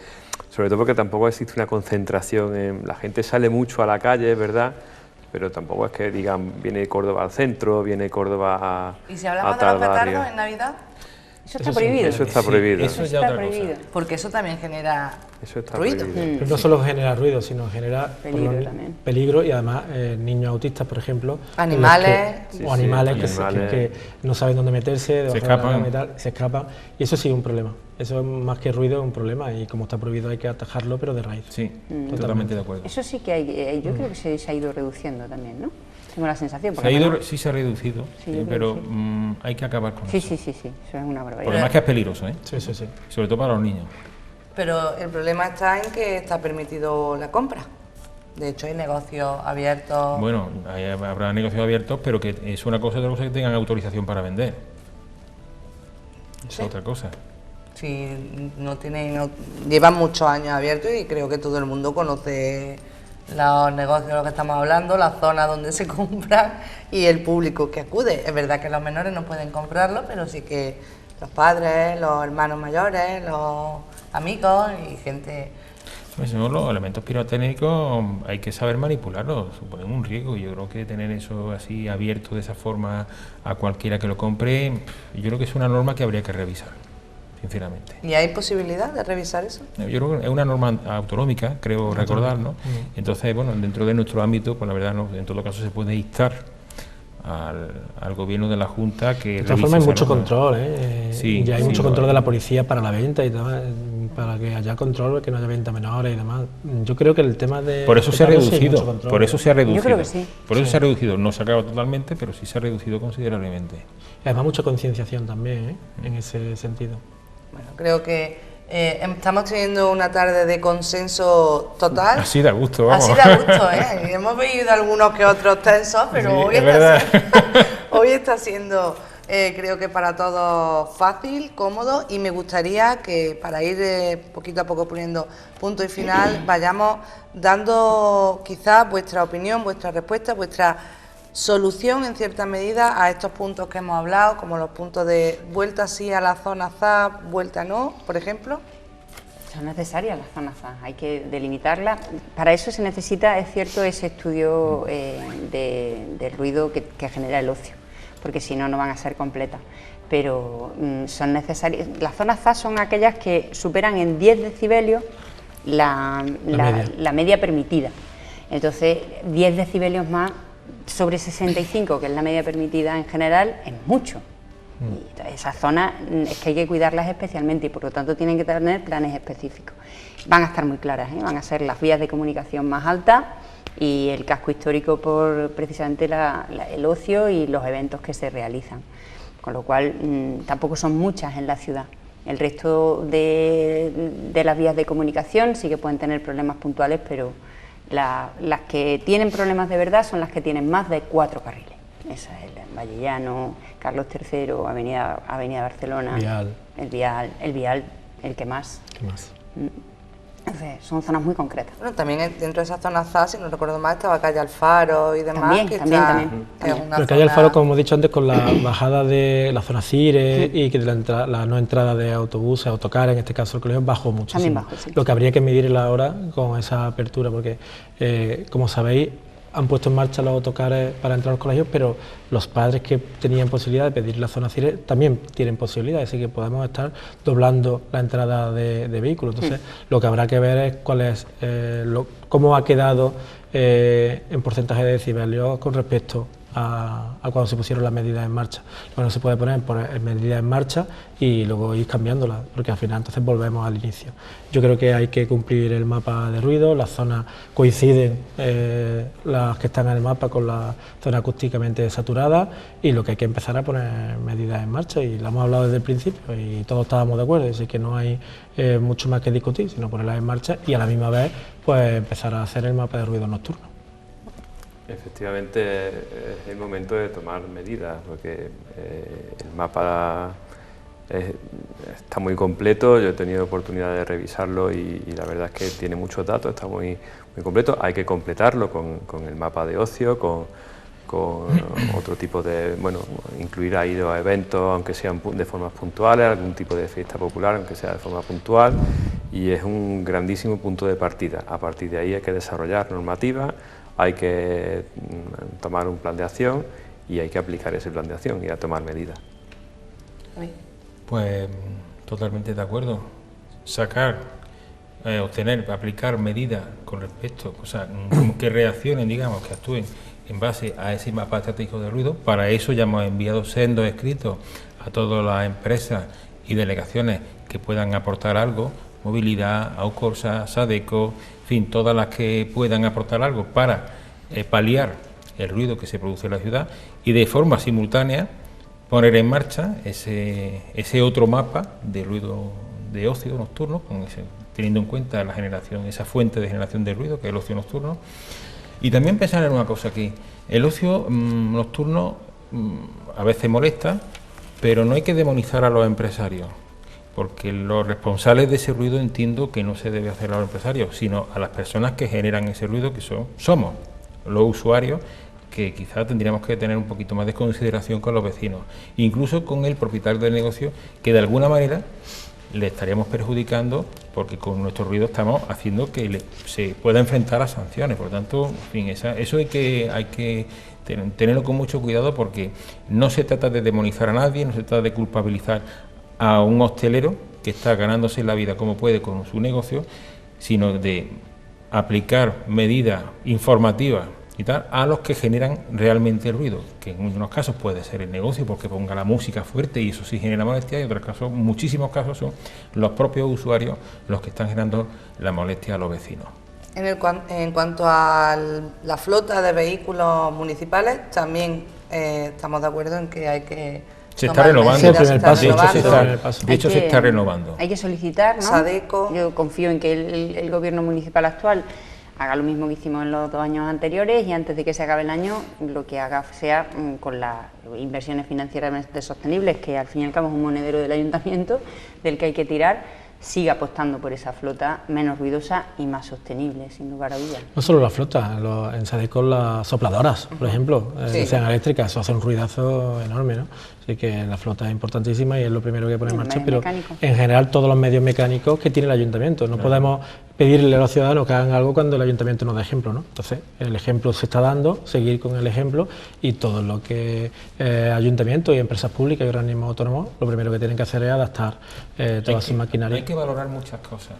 sobre todo porque tampoco existe una concentración, la gente sale mucho a la calle, ¿verdad? Pero tampoco es que digan, viene Córdoba al centro, viene Córdoba a ¿Y si hablamos de los petardos en Navidad? Eso está prohibido. Eso está prohibido. Eso ya otra cosa. Porque eso también genera ruido. Pero no solo genera ruido, sino genera peligro y además niños autistas, por ejemplo. Animales. Animales que no saben dónde meterse, se escapan. Se escapan. Y eso sí es un problema. Eso es más que ruido, es un problema. Y como está prohibido hay que atajarlo, pero de raíz. Sí, totalmente de acuerdo. Eso sí que hay, yo creo que se ha ido reduciendo también, ¿no? Tengo la sensación. Sí se ha reducido, pero hay que acabar con eso. Sí, eso es una barbaridad. Por además que es peligroso, ¿eh? Sí. Sobre todo para los niños. Pero el problema está en que está permitido la compra. De hecho, hay negocios abiertos. Bueno, habrá negocios abiertos, pero que es una cosa, otra cosa que tengan autorización para vender. Es otra cosa. Sí, llevan muchos años abiertos y creo que todo el mundo conoce los negocios de los que estamos hablando, la zona donde se compran y el público que acude. Es verdad que los menores no pueden comprarlo, pero sí que los padres, los hermanos mayores, los amigos y gente... Pues no, los elementos pirotécnicos hay que saber manipularlos, suponen un riesgo. Yo creo que tener eso así abierto de esa forma a cualquiera que lo compre, yo creo que es una norma que habría que revisar, sinceramente. ¿Y hay posibilidad de revisar eso? Yo creo que es una norma autonómica, creo recordar, ¿no? Entonces, bueno, dentro de nuestro ámbito, pues la verdad, no, en todo caso se puede instar al gobierno de la Junta que de todas formas hay mucho control, sí, hay mucho control de la policía para la venta y demás, para que haya control, que no haya venta menores y demás. Yo creo que el tema de... Por eso se ha reducido, por eso se ha reducido. Yo creo que sí. Por eso se ha reducido, no se ha acabado totalmente, pero sí se ha reducido considerablemente. Y además mucha concienciación también, en ese sentido. Bueno, creo que estamos teniendo una tarde de consenso total. Así da gusto, vamos. Así da gusto, ¿eh? Hemos vivido algunos que otros tensos, pero sí, hoy está siendo, creo que para todos fácil, cómodo, y me gustaría que para ir poquito a poco poniendo punto y final, vayamos dando quizás vuestra opinión, vuestra respuesta, vuestra solución en cierta medida a estos puntos que hemos hablado, como los puntos de vuelta sí a la zona ZAP, vuelta no, por ejemplo. Son necesarias las zonas ZAP, hay que delimitarlas. Para eso se necesita, es cierto, ese estudio de ruido que genera el ocio, porque si no, no van a ser completas. Pero son necesarias. Las zonas ZAP son aquellas que superan en 10 decibelios la media permitida. Entonces, 10 decibelios más sobre 65, que es la media permitida en general, es mucho. Y esas zonas es que hay que cuidarlas especialmente y por lo tanto tienen que tener planes específicos. Van a estar muy claras, van a ser las vías de comunicación más altas y el casco histórico por precisamente el ocio y los eventos que se realizan. Con lo cual tampoco son muchas en la ciudad, El resto de las vías de comunicación sí que pueden tener problemas puntuales, pero las que tienen problemas de verdad son las que tienen más de 4 carriles. Esa es el Vallellano, Carlos III, Avenida Barcelona, Vial. el Vial, el que más. ¿Qué más? Entonces, son zonas muy concretas. Bueno, también dentro de esas zonas ZA, si no recuerdo mal, estaba calle Alfaro y demás. También. Pero calle Alfaro, como hemos dicho antes, con la bajada de la zona CIRE y que la no entrada de autobuses, autocares, en este caso el colegio, bajó muchísimo. También bajó, sí. Lo que habría que medir ahora con esa apertura, porque como sabéis, han puesto en marcha los autocares para entrar a los colegios, pero los padres que tenían posibilidad de pedir la zona CIRE también tienen posibilidad, así que podemos estar doblando la entrada de vehículos. Entonces, lo que habrá que ver es cuál es cómo ha quedado en porcentaje de decibelios con respecto a cuando se pusieron las medidas en marcha. Lo que no se puede poner medidas en marcha y luego ir cambiándolas, porque al final entonces volvemos al inicio. Yo creo que hay que cumplir el mapa de ruido, las zonas coinciden, las que están en el mapa con la zona acústicamente saturada, y lo que hay que empezar a poner medidas en marcha, y lo hemos hablado desde el principio y todos estábamos de acuerdo, así que no hay mucho más que discutir, sino ponerlas en marcha y a la misma vez pues empezar a hacer el mapa de ruido nocturno. Efectivamente, es el momento de tomar medidas, porque el mapa está muy completo. Yo he tenido oportunidad de revisarlo y la verdad es que tiene muchos datos, está muy completo. Hay que completarlo con el mapa de ocio, con otro tipo de, incluir ahí los eventos, aunque sean de formas puntuales, algún tipo de fiesta popular, aunque sea de forma puntual, y es un grandísimo punto de partida. A partir de ahí hay que desarrollar normativa, hay que tomar un plan de acción y hay que aplicar ese plan de acción y a tomar medidas. Pues totalmente de acuerdo. Aplicar medidas con respecto, o sea, que reaccionen, digamos, que actúen en base a ese mapa estratégico de ruido. Para eso ya hemos enviado sendos escritos a todas las empresas y delegaciones que puedan aportar algo, Movilidad, Aucorsa, Sadeco, en fin, todas las que puedan aportar algo para paliar el ruido que se produce en la ciudad, y de forma simultánea poner en marcha ese otro mapa de ruido de ocio nocturno, teniendo en cuenta esa fuente de generación de ruido que es el ocio nocturno. Y también pensar en una cosa aquí: el ocio nocturno a veces molesta, pero no hay que demonizar a los empresarios, porque los responsables de ese ruido entiendo que no se debe hacer a los empresarios, sino a las personas que generan ese ruido, que somos los usuarios, que quizás tendríamos que tener un poquito más de consideración con los vecinos, incluso con el propietario del negocio, que de alguna manera le estaríamos perjudicando, porque con nuestro ruido estamos haciendo que se pueda enfrentar a sanciones. Por lo tanto, en fin, eso hay que tenerlo con mucho cuidado, porque no se trata de demonizar a nadie, no se trata de culpabilizar a un hostelero que está ganándose la vida como puede con su negocio, sino de aplicar medidas informativas y tal a los que generan realmente el ruido, que en unos casos puede ser el negocio porque ponga la música fuerte y eso sí genera molestia, y en otros casos, muchísimos casos, son los propios usuarios los que están generando la molestia a los vecinos. En cuanto a la flota de vehículos municipales, también estamos de acuerdo en que hay que... Se está renovando, de hecho se está renovando. Hay que solicitar, ¿no? Sadeco. Yo confío en que el gobierno municipal actual haga lo mismo que hicimos en los 2 años anteriores, y antes de que se acabe el año lo que haga sea con las inversiones financieramente sostenibles, que al fin y al cabo es un monedero del ayuntamiento del que hay que tirar, siga apostando por esa flota menos ruidosa y más sostenible, sin lugar a dudas. No solo la flota, en Sadeco las sopladoras, por ejemplo, sean eléctricas, eso hace un ruidazo enorme, ¿no? Así que la flota es importantísima y es lo primero que pone en marcha, pero en general todos los medios mecánicos que tiene el ayuntamiento. No podemos pedirle a los ciudadanos que hagan algo cuando el ayuntamiento nos da ejemplo, ¿no? Entonces, el ejemplo se está dando, seguir con el ejemplo, y todo lo que ayuntamientos y empresas públicas y organismos autónomos, lo primero que tienen que hacer es adaptar toda su maquinaria. Hay que valorar muchas cosas.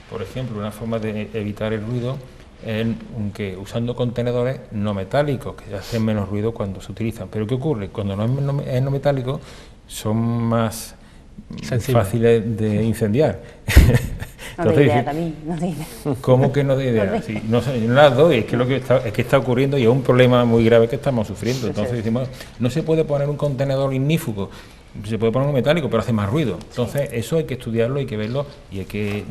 Por ejemplo, una forma de evitar el ruido es que usando contenedores no metálicos, que hacen menos ruido cuando se utilizan. Pero ¿qué ocurre? Cuando es no metálico, son más fáciles de incendiar. No de idea también, no de idea. ¿Cómo que no de idea? Sí, no las doy, es que está ocurriendo y es un problema muy grave que estamos sufriendo. Entonces decimos, no se puede poner un contenedor ignífugo se puede poner un metálico, pero hace más ruido. Entonces, eso hay que estudiarlo, hay que verlo y hay que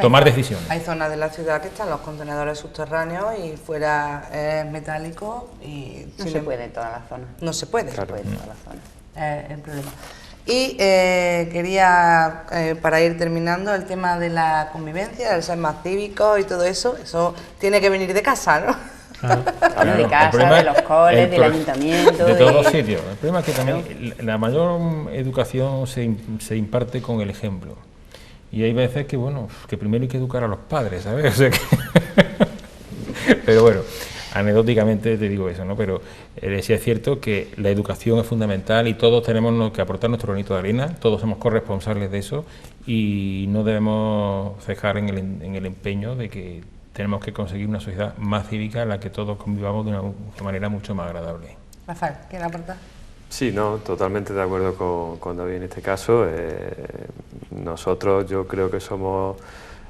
tomar decisiones. Hay zonas de la ciudad que están los contenedores subterráneos y fuera es metálico y... No se puede en todas las zonas. No se puede. No se puede en todas las zonas. El problema. Y quería, para ir terminando, el tema de la convivencia, el ser más cívico y todo eso tiene que venir de casa, ¿no? Claro, de casa, de los coles, del ayuntamiento. De todos los sitios. El problema es que también la mayor educación se imparte con el ejemplo. Y hay veces que, bueno, que primero hay que educar a los padres, ¿sabes? O sea pero bueno, anecdóticamente te digo eso, ¿no? Pero sí es cierto que la educación es fundamental y todos tenemos que aportar nuestro granito de arena, todos somos corresponsables de eso y no debemos cejar en el empeño de que tenemos que conseguir una sociedad más cívica en la que todos convivamos de una manera mucho más agradable. Rafael, ¿quiere aportar? Sí, no, totalmente de acuerdo con David en este caso. Nosotros yo creo que somos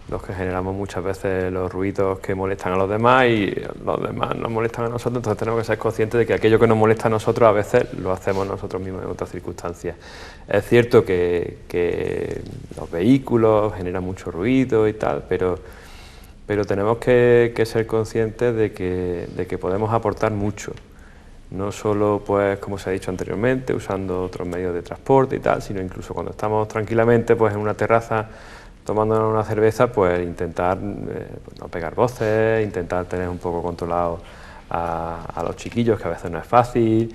los que generamos muchas veces los ruidos que molestan a los demás y los demás nos molestan a nosotros, entonces tenemos que ser conscientes de que aquello que nos molesta a nosotros a veces lo hacemos nosotros mismos en otras circunstancias. Es cierto que los vehículos generan mucho ruido y tal, pero tenemos que ser conscientes de que podemos aportar mucho, no solo, pues, como se ha dicho anteriormente, usando otros medios de transporte y tal, sino incluso cuando estamos tranquilamente pues en una terraza tomándonos una cerveza, pues intentar no pegar voces, intentar tener un poco controlado a los chiquillos, que a veces no es fácil,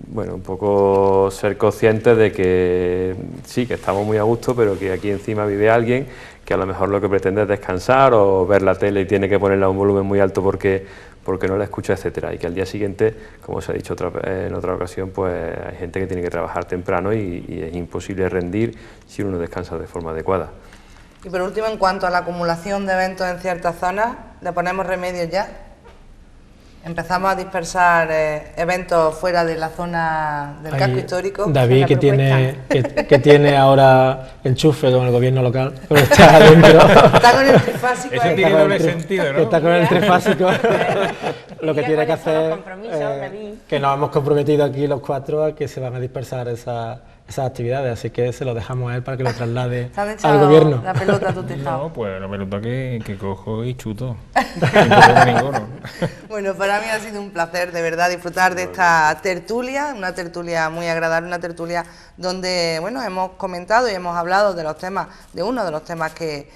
bueno, un poco ser conscientes de que sí, que estamos muy a gusto, pero que aquí encima vive alguien que a lo mejor lo que pretende es descansar o ver la tele y tiene que ponerla a un volumen muy alto porque no la escucha, etcétera, y que al día siguiente, como se ha dicho en otra ocasión, pues hay gente que tiene que trabajar temprano y es imposible rendir si uno no descansa de forma adecuada. Y por último, en cuanto a la acumulación de eventos en ciertas zonas, ¿le ponemos remedios ya? Empezamos a dispersar eventos fuera de la zona del casco histórico. David, que tiene ahora enchufe con el gobierno local, pero está adentro. Está con el trifásico. Eso tiene doble sentido, ¿no? Está con el trifásico. Lo que tiene que hacer, que nos hemos comprometido aquí los cuatro a que se van a dispersar esas actividades, así que se lo dejamos a él para que lo traslade al gobierno. La pelota tú te No, pues la pelota que cojo y chuto. No ninguno. Bueno, para mí ha sido un placer de verdad disfrutar de esta tertulia, una tertulia muy agradable, una tertulia donde, bueno, hemos comentado y hemos hablado de los temas, de uno de los temas que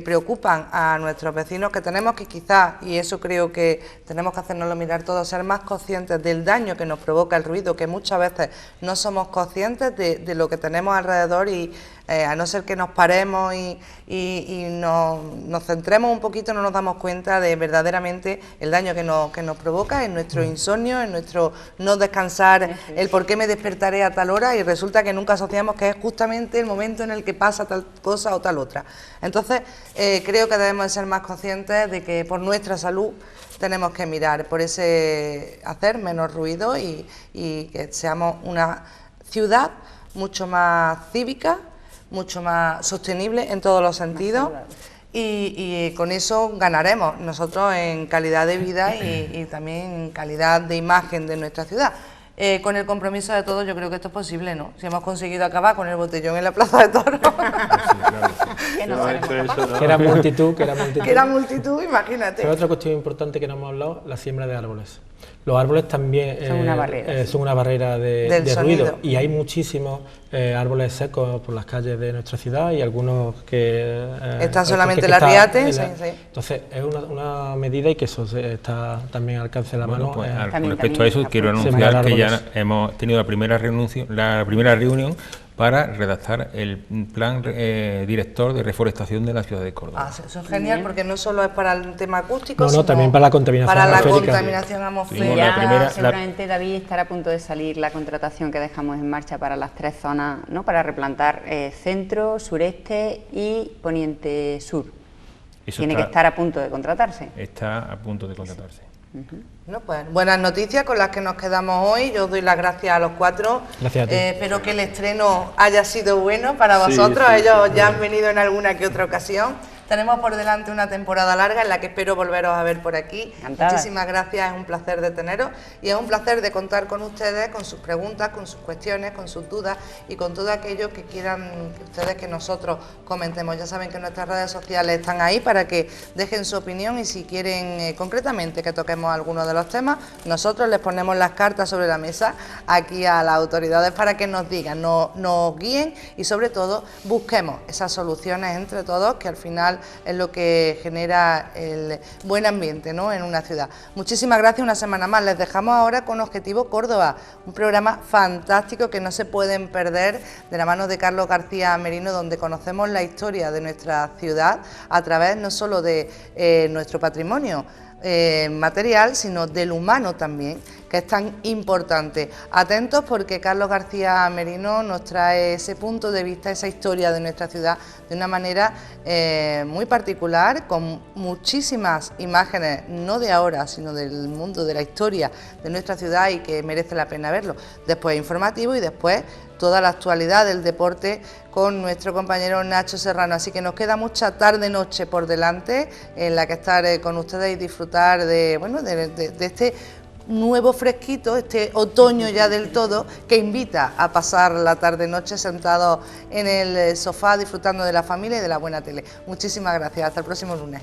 preocupan a nuestros vecinos, que tenemos que quizás, y eso creo que tenemos que hacernoslo mirar todos, ser más conscientes del daño que nos provoca el ruido, que muchas veces no somos conscientes de lo que tenemos alrededor y a no ser que nos paremos y nos centremos un poquito, no nos damos cuenta de verdaderamente el daño que nos provoca en nuestro insomnio, en nuestro no descansar, el por qué me despertaré a tal hora y resulta que nunca asociamos que es justamente el momento en el que pasa tal cosa o tal otra. Entonces, creo que debemos de ser más conscientes de que por nuestra salud tenemos que mirar por hacer menos ruido y que seamos una ciudad mucho más cívica, mucho más sostenible en todos los sentidos y con eso ganaremos nosotros en calidad de vida y también en calidad de imagen de nuestra ciudad. Con el compromiso de todos yo creo que esto es posible, ¿no? Si hemos conseguido acabar con el botellón en la Plaza de Toros. Que era multitud. Que era multitud, imagínate. Pero otra cuestión importante que no hemos hablado, la siembra de árboles. Los árboles también son una barrera de ruido y hay muchísimos árboles secos por las calles de nuestra ciudad y algunos que... Están solamente la Riate. Sí. Entonces es una medida y que eso está también al alcance de la mano. Pues, respecto a eso quiero anunciar que ya hemos tenido la primera reunión para redactar el plan director de reforestación de la ciudad de Córdoba. Eso es genial porque no solo es para el tema acústico, sino también para la contaminación atmosférica. Seguramente, David, estará a punto de salir la contratación que dejamos en marcha para las 3 zonas, ¿no? Para replantar centro, sureste y poniente sur. Tiene que estar a punto de contratarse. Está a punto de contratarse. No, pues buenas noticias con las que nos quedamos hoy. Yo os doy las gracias a los 4. Gracias a ti. Espero que el estreno haya sido bueno para vosotros. Ellos ya han venido en alguna que otra ocasión. Tenemos por delante una temporada larga en la que espero volveros a ver por aquí. Encantada. Muchísimas gracias, es un placer de teneros y es un placer de contar con ustedes, con sus preguntas, con sus cuestiones, con sus dudas y con todo aquello que quieran ustedes que nosotros comentemos. Ya saben que nuestras redes sociales están ahí para que dejen su opinión y si quieren concretamente que toquemos alguno de los temas, nosotros les ponemos las cartas sobre la mesa aquí a las autoridades para que nos digan, nos guíen y sobre todo busquemos esas soluciones entre todos, que al final es lo que genera el buen ambiente, ¿no?, en una ciudad. Muchísimas gracias, una semana más. Les dejamos ahora con Objetivo Córdoba, un programa fantástico que no se pueden perder, de la mano de Carlos García Merino, donde conocemos la historia de nuestra ciudad a través no solo de nuestro patrimonio material, sino del humano también, que es tan importante. Atentos porque Carlos García Merino nos trae ese punto de vista, esa historia de nuestra ciudad de una manera muy particular, con muchísimas imágenes, no de ahora, sino del mundo, de la historia de nuestra ciudad y que merece la pena verlo. Después informativo y después toda la actualidad del deporte con nuestro compañero Nacho Serrano. Así que nos queda mucha tarde-noche por delante en la que estar con ustedes y disfrutar de este nuevo fresquito, este otoño ya del todo, que invita a pasar la tarde-noche sentados en el sofá disfrutando de la familia y de la buena tele. Muchísimas gracias, hasta el próximo lunes.